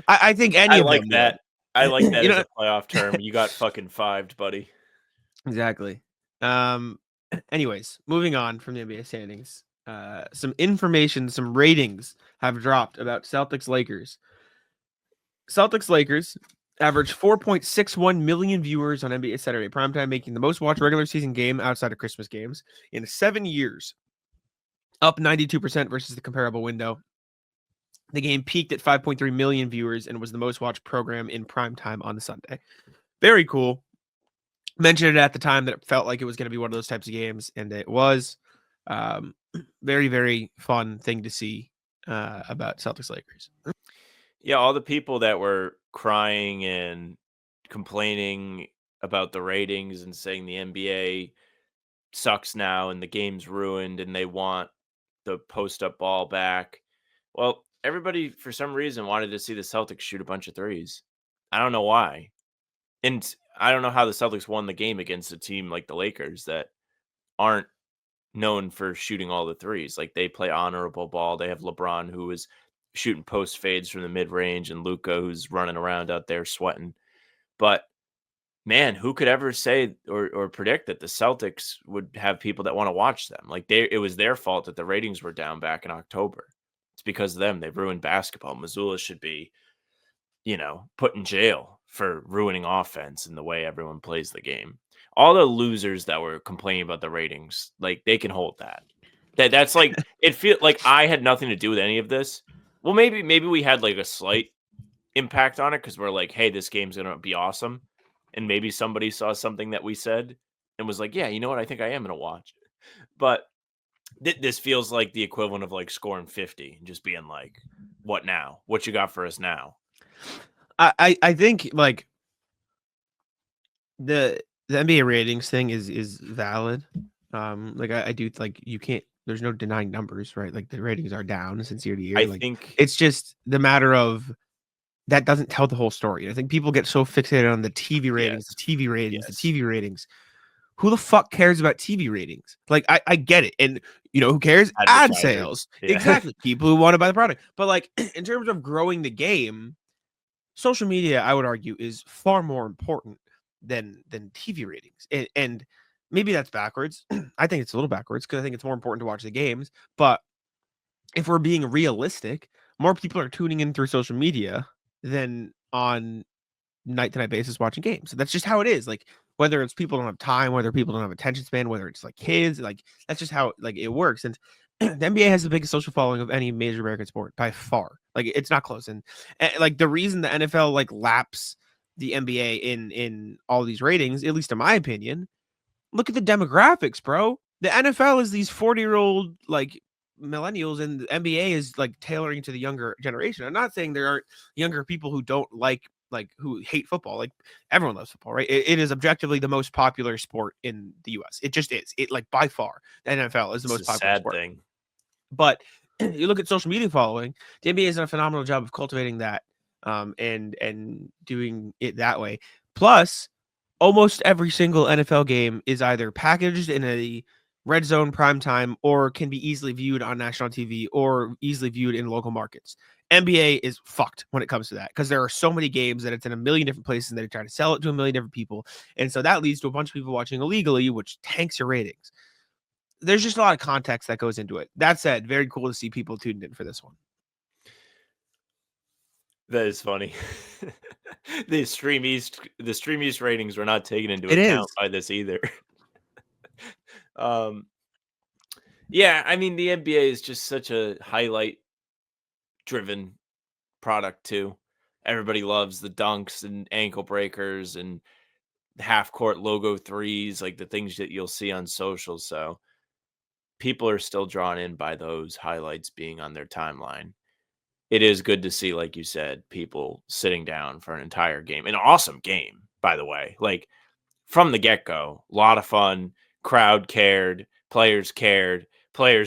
I think any I of like them that. would. I like that You as know? a playoff term. You got fucking 5'd, buddy. Exactly. Anyways, moving on from the NBA standings. Some information, some ratings have dropped about Celtics Lakers. Celtics Lakers averaged 4.61 million viewers on NBA Saturday primetime, making the most watched regular season game outside of Christmas games in 7 years, up 92% versus the comparable window. The game peaked at 5.3 million viewers and was the most watched program in primetime on the Sunday. Very cool. Mentioned it at the time that it felt like it was going to be one of those types of games, and it was. Very, very fun thing to see about Celtics Lakers. Yeah, all the people that were crying and complaining about the ratings and saying the NBA sucks now and the game's ruined and they want the post-up ball back. Well, everybody for some reason wanted to see the Celtics shoot a bunch of threes. I don't know why. And I don't know how the Celtics won the game against a team like the Lakers that aren't known for shooting all the threes. Like they play honorable ball. They have LeBron who is shooting post fades from the mid range and Luka who's running around out there sweating. But man, who could ever say or predict that the Celtics would have people that want to watch them? Like it was their fault that the ratings were down back in October. It's because of them. They've ruined basketball. Missoula should be, put in jail for ruining offense and the way everyone plays the game. All the losers that were complaining about the ratings, like they can hold that. That's like it feels like I had nothing to do with any of this. Well, maybe we had like a slight impact on it because we're like, hey, this game's gonna be awesome. And maybe somebody saw something that we said and was like, yeah, you know what? I think I am gonna watch. But this feels like the equivalent of like scoring 50 and just being like, what now? What you got for us now? I think like the NBA ratings thing is valid. Like I do like you can't. There's no denying numbers, right? Like the ratings are down since year to year. I Like think it's just the matter of that doesn't tell the whole story. I think people get so fixated on the TV ratings, yes. the TV ratings, Yes. the TV ratings. who the fuck cares about TV ratings? Like, I get it. And you know who cares? Ad sales. Yeah. Exactly. People who want to buy the product. But like in terms of growing the game, social media, I would argue, is far more important than TV ratings. And maybe that's backwards. I think it's a little backwards because I think it's more important to watch the games. But if we're being realistic, more people are tuning in through social media than on night to night basis watching games. So that's just how it is. Like whether it's people don't have time, whether people don't have attention span, whether it's like kids, like that's just how like it works. And the NBA has the biggest social following of any major American sport by far. Like it's not close. And like the reason the NFL like laps the NBA in all these ratings, at least in my opinion, look at the demographics, bro. The NFL is these 40-year-old like millennials, and the NBA is like tailoring to the younger generation. I'm not saying there aren't younger people who don't like who hate football. Like everyone loves football, right? It is objectively the most popular sport in the US. It just is. It like by far the NFL is the most popular sport. Thing. But you look at social media following, the NBA has done a phenomenal job of cultivating that and doing it that way. Plus, almost every single NFL game is either packaged in a red zone prime time or can be easily viewed on national TV or easily viewed in local markets. NBA is fucked when it comes to that because there are so many games that it's in a million different places and they try to sell it to a million different people. And so that leads to a bunch of people watching illegally, which tanks your ratings. There's just a lot of context that goes into it. That said, very cool to see people tuned in for this one. That is funny. the Stream East ratings were not taken into account by this either. Yeah, I mean the NBA is just such a highlight driven product too. Everybody loves the dunks and ankle breakers and half court logo threes, like the things that you'll see on social. So people are still drawn in by those highlights being on their timeline. It is good to see, like you said, people sitting down for an entire game. An awesome game, by the way. Like from the get-go, a lot of fun. Crowd cared, players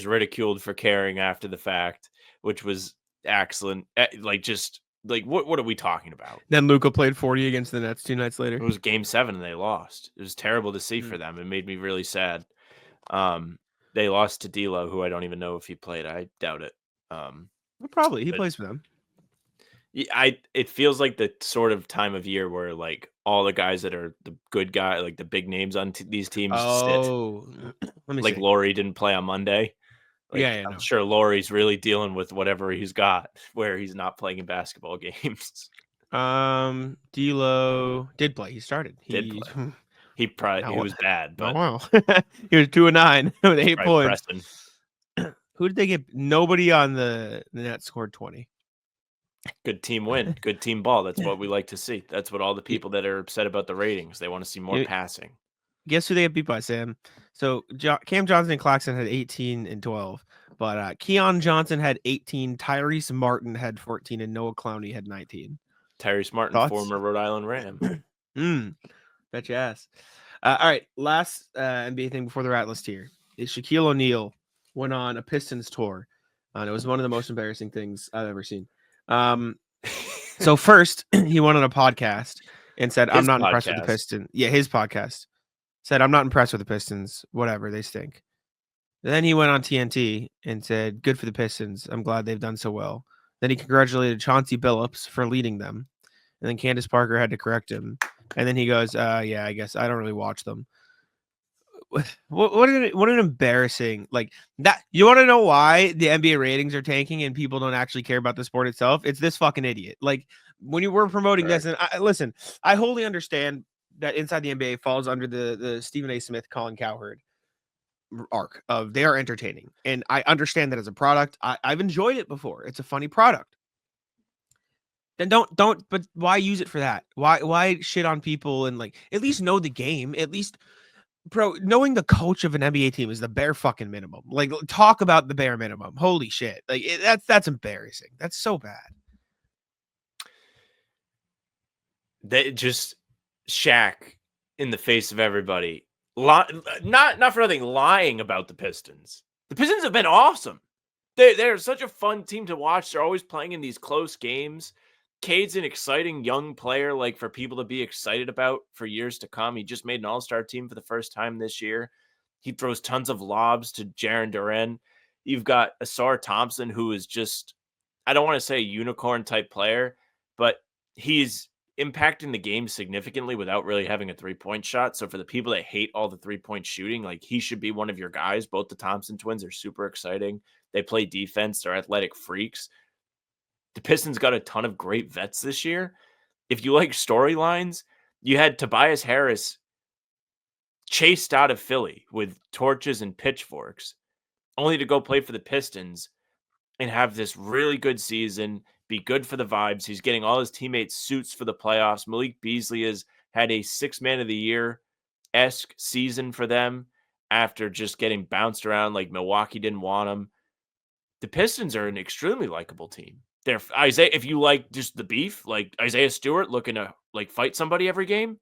ridiculed for caring after the fact, which was excellent. What are we talking about? Then Luka played 40 against the Nets 2 nights later. It was game 7 and they lost. It was terrible to see for them. It made me really sad. They lost to D'Lo, who I don't even know if he played. I doubt it. Probably he plays for them. It feels like the sort of time of year where like all the guys that are the good guy, like the big names on these teams sit. Let me like see. Laurie didn't play on Monday. Like, I'm sure Laurie's really dealing with whatever he's got where he's not playing in basketball games. D'Lo did play. He started. He was bad, but wow. He was 2-9 with 8 points. Who did they get? Nobody on the Nets scored 20. Good team win. Good team ball. That's what we like to see. That's what all the people that are upset about the ratings, they want to see more passing. Guess who they got beat by, Sam? So Cam Johnson and Claxton had 18 and 12, but Keon Johnson had 18, Tyrese Martin had 14, and Noah Clowney had 19. Tyrese Martin, former Rhode Island Ram. Bet your ass. All right, last NBA thing before the rat list here is Shaquille O'Neal went on a Pistons tour, and it was one of the most embarrassing things I've ever seen. So first, he went on a podcast and said, I'm not impressed with the Pistons. Yeah, his podcast. Said, I'm not impressed with the Pistons. Whatever, they stink. Then he went on TNT and said, good for the Pistons. I'm glad they've done so well. Then he congratulated Chauncey Billups for leading them. And then Candace Parker had to correct him. And then he goes, yeah, I guess I don't really watch them. What an embarrassing, like that. You want to know why the NBA ratings are tanking and people don't actually care about the sport itself? It's this fucking idiot. Like when you were promoting this, and listen, I wholly understand that Inside the NBA falls under the Stephen A. Smith, Colin Cowherd arc of they are entertaining. And I understand that as a product. I've enjoyed it before. It's a funny product. Then don't, but why use it for that? Why shit on people and like at least know the game? At least, bro, knowing the coach of an NBA team is the bare fucking minimum. Like talk about the bare minimum. Holy shit. Like that's embarrassing. That's so bad. They just Shaq in the face of everybody. Not for nothing, lying about the Pistons. The Pistons have been awesome. They're such a fun team to watch. They're always playing in these close games. Cade's an exciting young player, like for people to be excited about for years to come. He just made an all-star team for the first time this year. He throws tons of lobs to Jaren Duren. You've got Asar Thompson, who is just, I don't want to say a unicorn type player, but he's impacting the game significantly without really having a 3-point shot. So for the people that hate all the 3-point shooting, like he should be one of your guys. Both the Thompson twins are super exciting. They play defense. They're athletic freaks. The Pistons got a ton of great vets this year. If you like storylines, you had Tobias Harris chased out of Philly with torches and pitchforks, only to go play for the Pistons and have this really good season, be good for the vibes. He's getting all his teammates suits for the playoffs. Malik Beasley has had a 6-man of the year-esque season for them after just getting bounced around like Milwaukee didn't want him. The Pistons are an extremely likable team. They're Isaiah, if you like just the beef, like Isaiah Stewart looking to like fight somebody every game,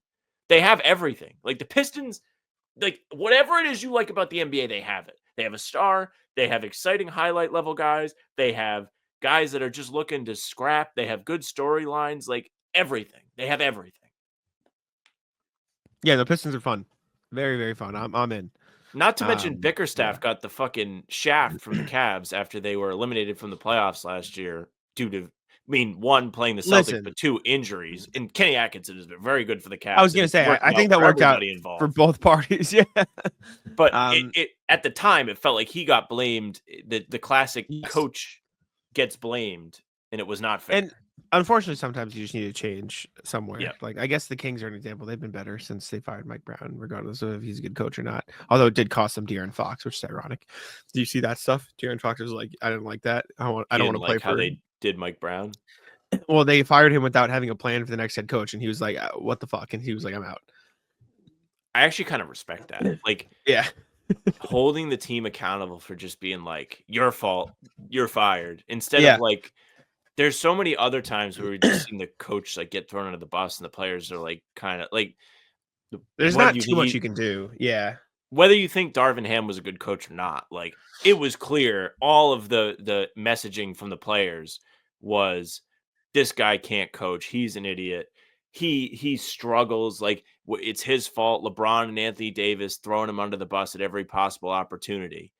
they have everything. Like the Pistons, like whatever it is you like about the NBA, they have it. They have a star. They have exciting highlight level guys. They have guys that are just looking to scrap. They have good storylines, like everything. They have everything. Yeah, the Pistons are fun. Very, very fun. I'm in. Not to mention Bickerstaff got the fucking shaft from the Cavs after they were eliminated from the playoffs last year due to, one, playing the Celtics, but 2, injuries. And Kenny Atkinson has been very good for the Cavs. I was going to say, I think that worked out for both parties. Yeah. But it at the time, it felt like he got blamed. The classic coach gets blamed, and it was not fair. And unfortunately, sometimes you just need to change somewhere. Yeah. Like, I guess the Kings are an example. They've been better since they fired Mike Brown, regardless of if he's a good coach or not. Although it did cost them De'Aaron Fox, which is ironic. Do you see that stuff? De'Aaron Fox was like, I didn't like that. I don't want to play for how they did Mike Brown. Well, they fired him without having a plan for the next head coach, and he was like, "What the fuck?" And he was like, "I'm out." I actually kind of respect that. Like, yeah, holding the team accountable for just being like, "Your fault, you're fired," instead of like, there's so many other times where we're just seeing the coach like get thrown under the bus, and the players are like, kind of like, there's not too much you can do. Yeah, whether you think Darvin Ham was a good coach or not, like it was clear all of the messaging from the players was, this guy can't coach. He's an idiot. He struggles. Like it's his fault. LeBron and Anthony Davis throwing him under the bus at every possible opportunity.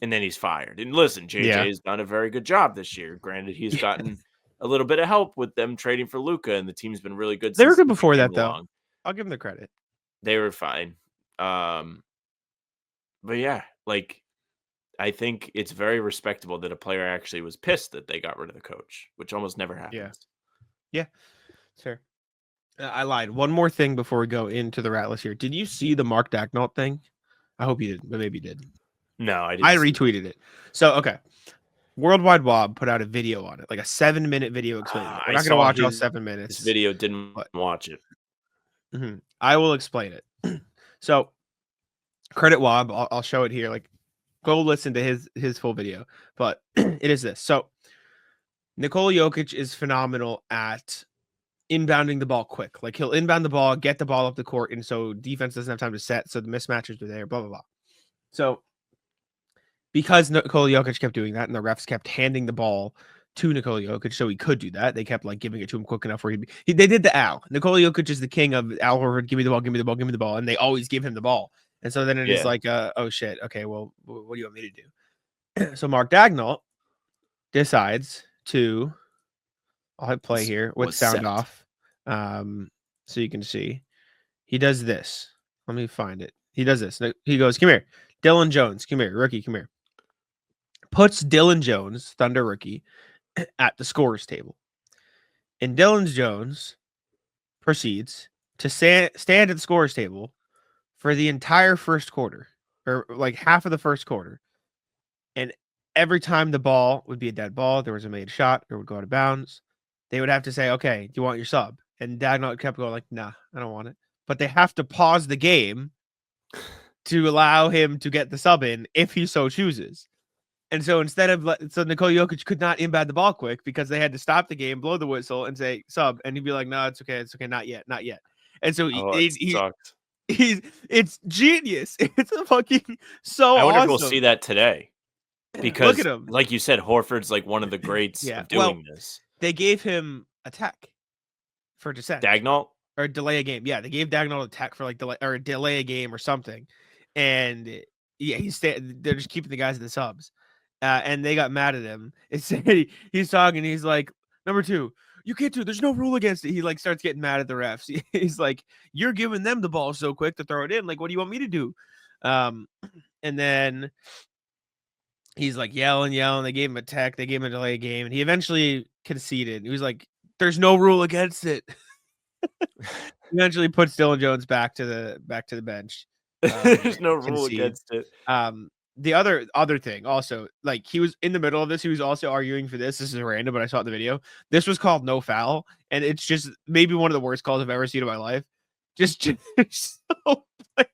And then he's fired. And listen, JJ has done a very good job this year. Granted, he's gotten a little bit of help with them trading for Luka, and the team's been really good. They were good before that, though. I'll give them the credit. They were fine. But yeah, like, I think it's very respectable that a player actually was pissed that they got rid of the coach, which almost never happens. Yeah. Fair. I lied. One more thing before we go into the rat list here. Did you see the Mark Daigneault thing? I hope you did, but maybe you did. No, I didn't. I retweeted it. So, okay. Worldwide Wob put out a video on it, like a 7-minute video explaining it. We're not going to watch all 7 minutes. This video didn't watch it. Mm-hmm. I will explain it. So, credit Wob. I'll show it here. Like, go listen to his full video. But it is this. So, Nikola Jokic is phenomenal at inbounding the ball quick. Like, he'll inbound the ball, get the ball up the court, and so defense doesn't have time to set, so the mismatches are there, blah, blah, blah. So, because Nikola Jokic kept doing that, and the refs kept handing the ball to Nikola Jokic, so he could do that. They kept like giving it to him quick enough where they did the Al. Nikola Jokic is the king of Al Horford. Give me the ball, give me the ball, give me the ball, and they always give him the ball. And so then it's like, oh shit, okay, well, what do you want me to do? So Mark Daigneault decides to, I'll hit play here with sound off, so you can see. He does this. Let me find it. He does this. He goes, come here, Dylan Jones, come here, rookie, come here. Puts Dylan Jones, Thunder rookie, at the scorer's table. And Dylan Jones proceeds to stand at the scorer's table for the entire first quarter, or like half of the first quarter. And every time the ball would be a dead ball, there was a made shot, or would go out of bounds, they would have to say, okay, do you want your sub? And Daigneault kept going like, nah, I don't want it. But they have to pause the game to allow him to get the sub in if he so chooses. And so instead of so Nikola Jokic could not inbound the ball quick because they had to stop the game, blow the whistle, and say sub, and he'd be like, "No, it's okay, not yet." And so it's genius. It's a fucking so. I wonder awesome. if we'll see that today because, look at him. Like you said, Horford's like one of the greats of doing this. they gave him a tech for dissent. Daigneault? Or delay a game. Yeah, they gave Daigneault a tech for like delay a game or something. And yeah, they're just keeping the guys in the subs. And they got mad at him. Instead, he's talking. He's like, number 2, you can't do it. There's no rule against it. He like starts getting mad at the refs. He's like, you're giving them the ball so quick to throw it in. Like, what do you want me to do? And then he's like yelling. They gave him a tech. They gave him a delay game. And he eventually conceded. He was like, there's no rule against it. Eventually puts Dylan Jones back to the bench. There's no rule against it. The other thing also, like, he was in the middle of this. He was also arguing for this. This is random, but I saw it in the video. This was called no foul, and it's just maybe one of the worst calls I've ever seen in my life. Just so had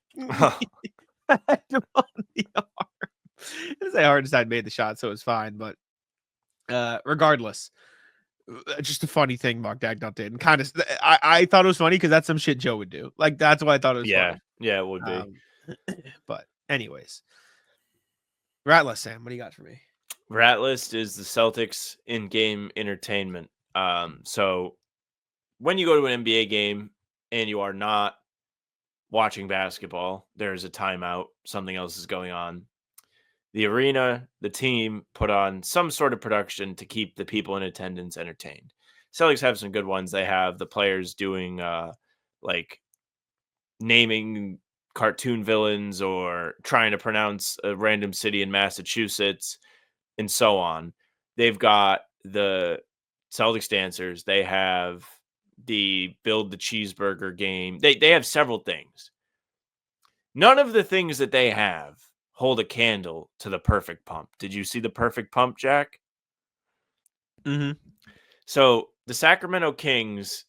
him on the arm. It's a hard side made the shot, so it's fine. But regardless, just a funny thing Mark Daigneault did, and kind of I thought it was funny because that's some shit Joe would do. Like, that's why I thought it was funny. Yeah, it would be. But anyways, Rat List, Sam, what do you got for me? Rat List is the Celtics in-game entertainment. So when you go to an NBA game and you are not watching basketball, there's a timeout, something else is going on. The arena, the team put on some sort of production to keep the people in attendance entertained. Celtics have some good ones. They have the players doing like naming cartoon villains or trying to pronounce a random city in Massachusetts and so on. They've got the Celtics dancers. They have the build the cheeseburger game. They have several things. None of the things that they have hold a candle to the perfect pump. Did you see the perfect pump, Jack? Mm-hmm. So the Sacramento Kings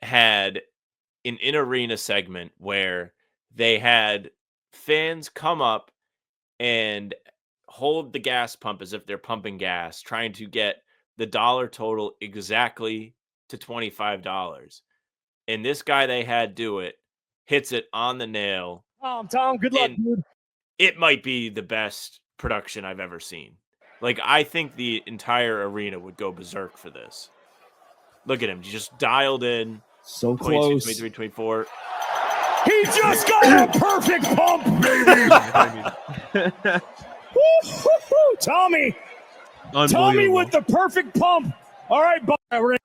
had an in-arena segment where they had fans come up and hold the gas pump as if they're pumping gas, trying to get the dollar total exactly to $25. And this guy they had do it, hits it on the nail. Tom, good luck, dude. It might be the best production I've ever seen. Like, I think the entire arena would go berserk for this. Look at him. He just dialed in. So 22, close. 23, 24. He just got a perfect pump, baby. Woo-hoo-hoo. Tommy with the perfect pump. All right, bye.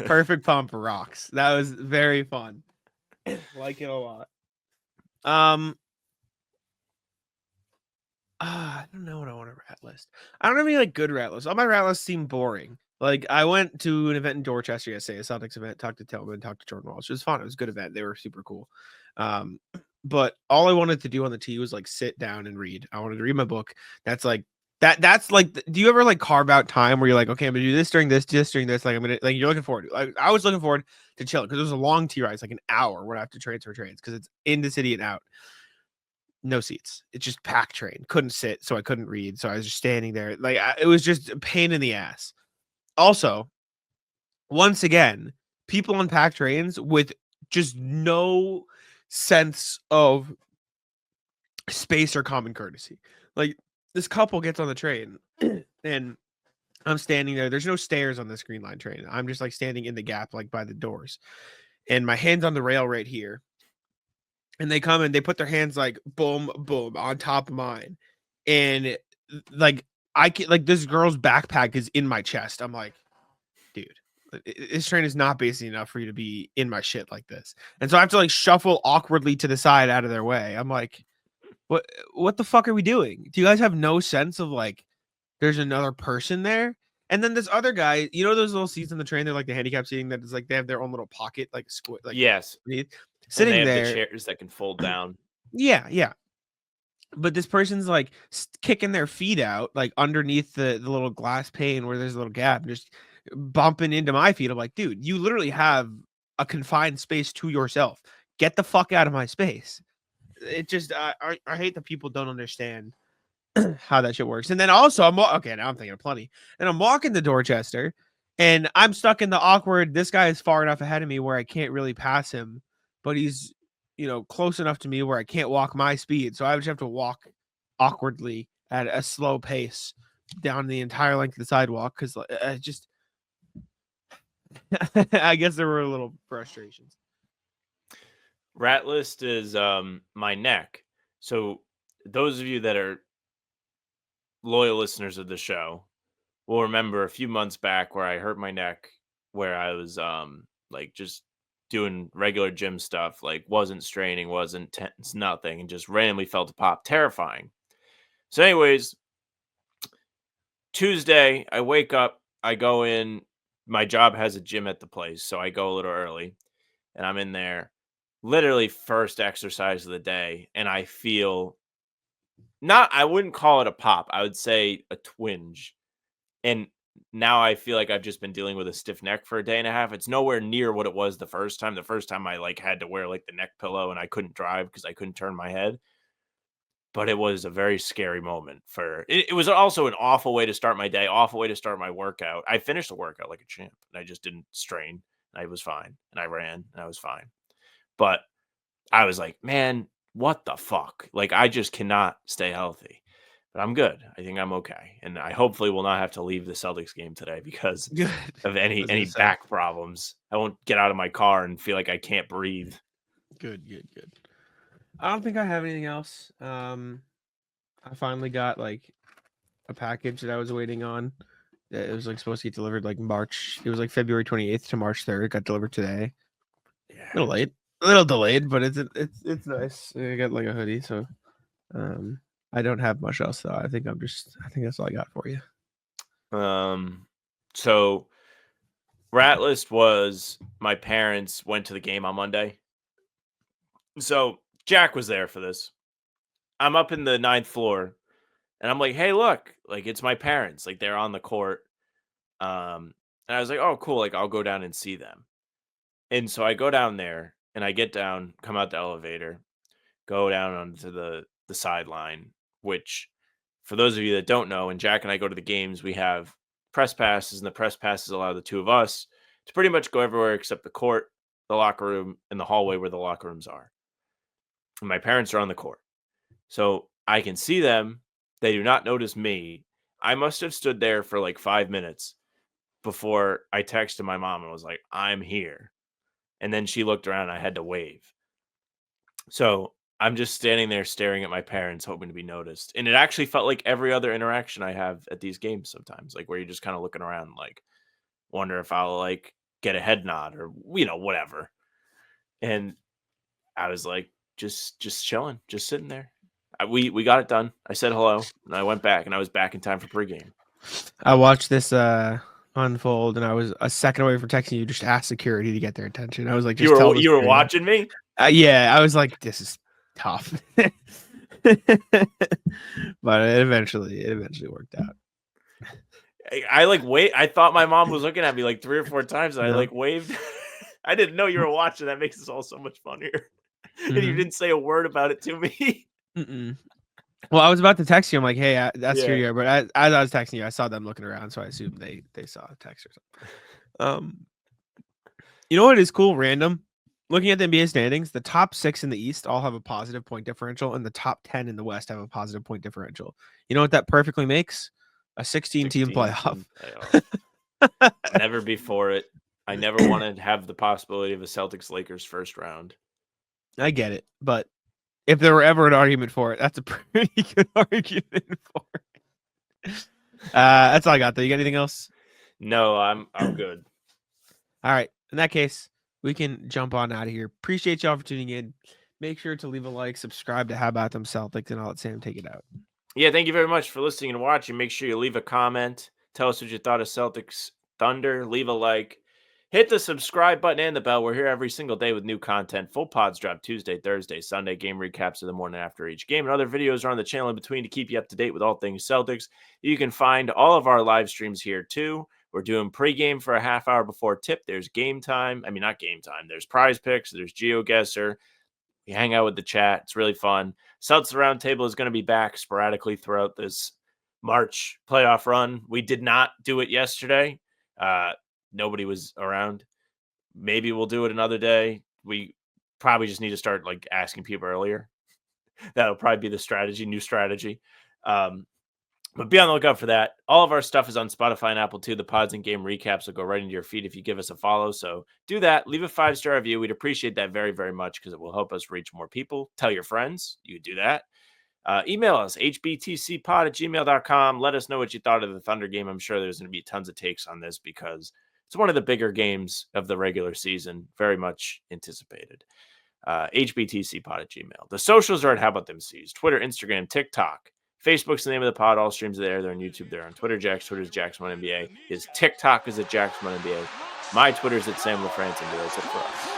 Perfect pump rocks. That was very fun. Like it a lot. I don't know what I want to rat list. I don't have any like good rat lists. All my rat lists seem boring. Like, I went to an event in Dorchester yesterday, a Celtics event, talked to Tillman, talked to Jordan Walsh. It was fun. It was a good event. They were super cool. But all I wanted to do on the tee was like sit down and read. I wanted to read my book. That's like that's like, do you ever like carve out time where you're like, okay, I'm gonna do this during this, like I'm gonna, like, you're looking forward to, like, I was looking forward to chill because it was a long tee ride. It's like an hour where I have to transfer trains because it's in the city and out. No seats. It's just packed train. Couldn't sit, so I couldn't read. So I was just standing there. Like, it was just a pain in the ass. Also, once again, people on packed trains with just no sense of space or common courtesy. Like, this couple gets on the train and I'm standing there. There's no stairs on this Green Line train. I'm just like standing in the gap, like by the doors, and my hand's on the rail right here. And they come and they put their hands like boom, boom on top of mine. And like, I can, like, this girl's backpack is in my chest. I'm like, dude, this train is not basic enough for you to be in my shit like this. And so I have to like shuffle awkwardly to the side out of their way. I'm like, what the fuck are we doing? Do you guys have no sense of like, there's another person there? And then this other guy, you know, those little seats in the train, they're like the handicap seating that is like, they have their own little pocket, like like, yes, sitting and they there, have the chairs that can fold down. Yeah. But this person's like kicking their feet out, like underneath the little glass pane where there's a little gap, and just bumping into my feet. I'm like, dude, you literally have a confined space to yourself. Get the fuck out of my space. It just, I hate that people don't understand how that shit works. And then also, okay, now I'm thinking of plenty. And I'm walking to Dorchester, and I'm stuck in the awkward, this guy is far enough ahead of me where I can't really pass him, but he's, you know, close enough to me where I can't walk my speed. So I just have to walk awkwardly at a slow pace down the entire length of the sidewalk because I guess there were a little frustrations. Rat list is my neck. So those of you that are loyal listeners of the show will remember a few months back where I hurt my neck, where I was like just doing regular gym stuff, like wasn't straining, wasn't tense, nothing, and just randomly felt a pop. Terrifying. So, anyways, Tuesday, I wake up, I go in. My job has a gym at the place, so I go a little early, and I'm in there. Literally first exercise of the day, and I feel I wouldn't call it a pop. I would say a twinge. And now I feel like I've just been dealing with a stiff neck for a day and a half. It's nowhere near what it was the first time. The first time I like had to wear like the neck pillow and I couldn't drive because I couldn't turn my head. But it was a very scary moment it was also an awful way to start my day, awful way to start my workout. I finished the workout like a champ and I just didn't strain. I was fine. And I ran and I was fine. But I was like, man, what the fuck? Like, I just cannot stay healthy. But I'm good. I think I'm okay. And I hopefully will not have to leave the Celtics game today because Good. of any back problems. I won't get out of my car and feel like I can't breathe. Good. I don't think I have anything else. I finally got like a package that I was waiting on. It was like supposed to get delivered like March. It was like February 28th to March 3rd. It got delivered today. Yeah. A little late. A little delayed, but it's nice. I got like a hoodie, so I don't have much else though. I think that's all I got for you. So Rat list was my parents went to the game on Monday. So Jack was there for this. I'm up in the 9th floor and I'm like, hey, look, like it's my parents, like they're on the court. And I was like, oh, cool. Like I'll go down and see them. And so I go down there and I get down, come out the elevator, go down onto the sideline, which for those of you that don't know, when Jack and I go to the games, we have press passes, and the press passes allow the two of us to pretty much go everywhere except the court, the locker room, and the hallway where the locker rooms are. And my parents are on the court. So I can see them. They do not notice me. I must have stood there for like 5 minutes before I texted my mom and was like, I'm here. And then she looked around and I had to wave. So I'm just standing there staring at my parents, hoping to be noticed. And it actually felt like every other interaction I have at these games sometimes, like where you're just kind of looking around, like, wonder if I'll like get a head nod or, whatever. And I was like, just chilling, just sitting there. We got it done. I said hello and I went back and I was back in time for pregame. I watched this unfold and I was a second away from texting you just to ask security to get their attention. I was like, you were watching me? Yeah, I was like, this is tough. But it eventually worked out. I like wait. I thought my mom was looking at me like 3 or 4 times and I like waved. I didn't know you were watching. That makes this all so much funnier. And you didn't say a word about it to me. Well, I was about to text you. I'm like, hey, that's security guard. But as I was texting you, I saw them looking around, so I assumed they saw a text or something. You know what is cool? Random. Looking at the NBA standings, the top 6 in the East all have a positive point differential, and the top 10 in the West have a positive point differential. You know what that perfectly makes? A 16-team playoff. Never before it. I never wanted to have the possibility of a Celtics-Lakers first round. I get it, but if there were ever an argument for it, that's a pretty good argument for it. That's all I got, though. You got anything else? No, I'm good. All right. In that case, we can jump on out of here. Appreciate y'all for tuning in. Make sure to leave a like, subscribe to How About Them Celtics, and I'll let Sam take it out. Yeah, thank you very much for listening and watching. Make sure you leave a comment. Tell us what you thought of Celtics Thunder. Leave a like. Hit the subscribe button and the bell. We're here every single day with new content. Full pods drop Tuesday, Thursday, Sunday. Game recaps of the morning after each game. And other videos are on the channel in between to keep you up to date with all things Celtics. You can find all of our live streams here too. We're doing pregame for a half hour before tip. There's game time. I mean, not game time. There's PrizePicks. There's GeoGuessr. You hang out with the chat. It's really fun. Celtics Roundtable is going to be back sporadically throughout this March playoff run. We did not do it yesterday. Nobody was around. Maybe we'll do it another day. We probably just need to start like asking people earlier. That'll probably be the strategy, new strategy. But be on the lookout for that. All of our stuff is on Spotify and Apple too. The pods and game recaps will go right into your feed if you give us a follow. So do that. Leave a 5-star review. We'd appreciate that very, very much because it will help us reach more people. Tell your friends. You do that. Email us, hbtcpod@gmail.com. Let us know what you thought of the Thunder game. I'm sure there's going to be tons of takes on this because it's one of the bigger games of the regular season. Very much anticipated. hbtcpod@gmail. The socials are at How About Them C's. Twitter, Instagram, TikTok. Facebook's the name of the pod. All streams are there. They're on YouTube. They're on Twitter. Jack's Twitter is Jackson1NBA. His TikTok is at Jackson1NBA. My Twitter is at Sam LaFrance. And that's it for us.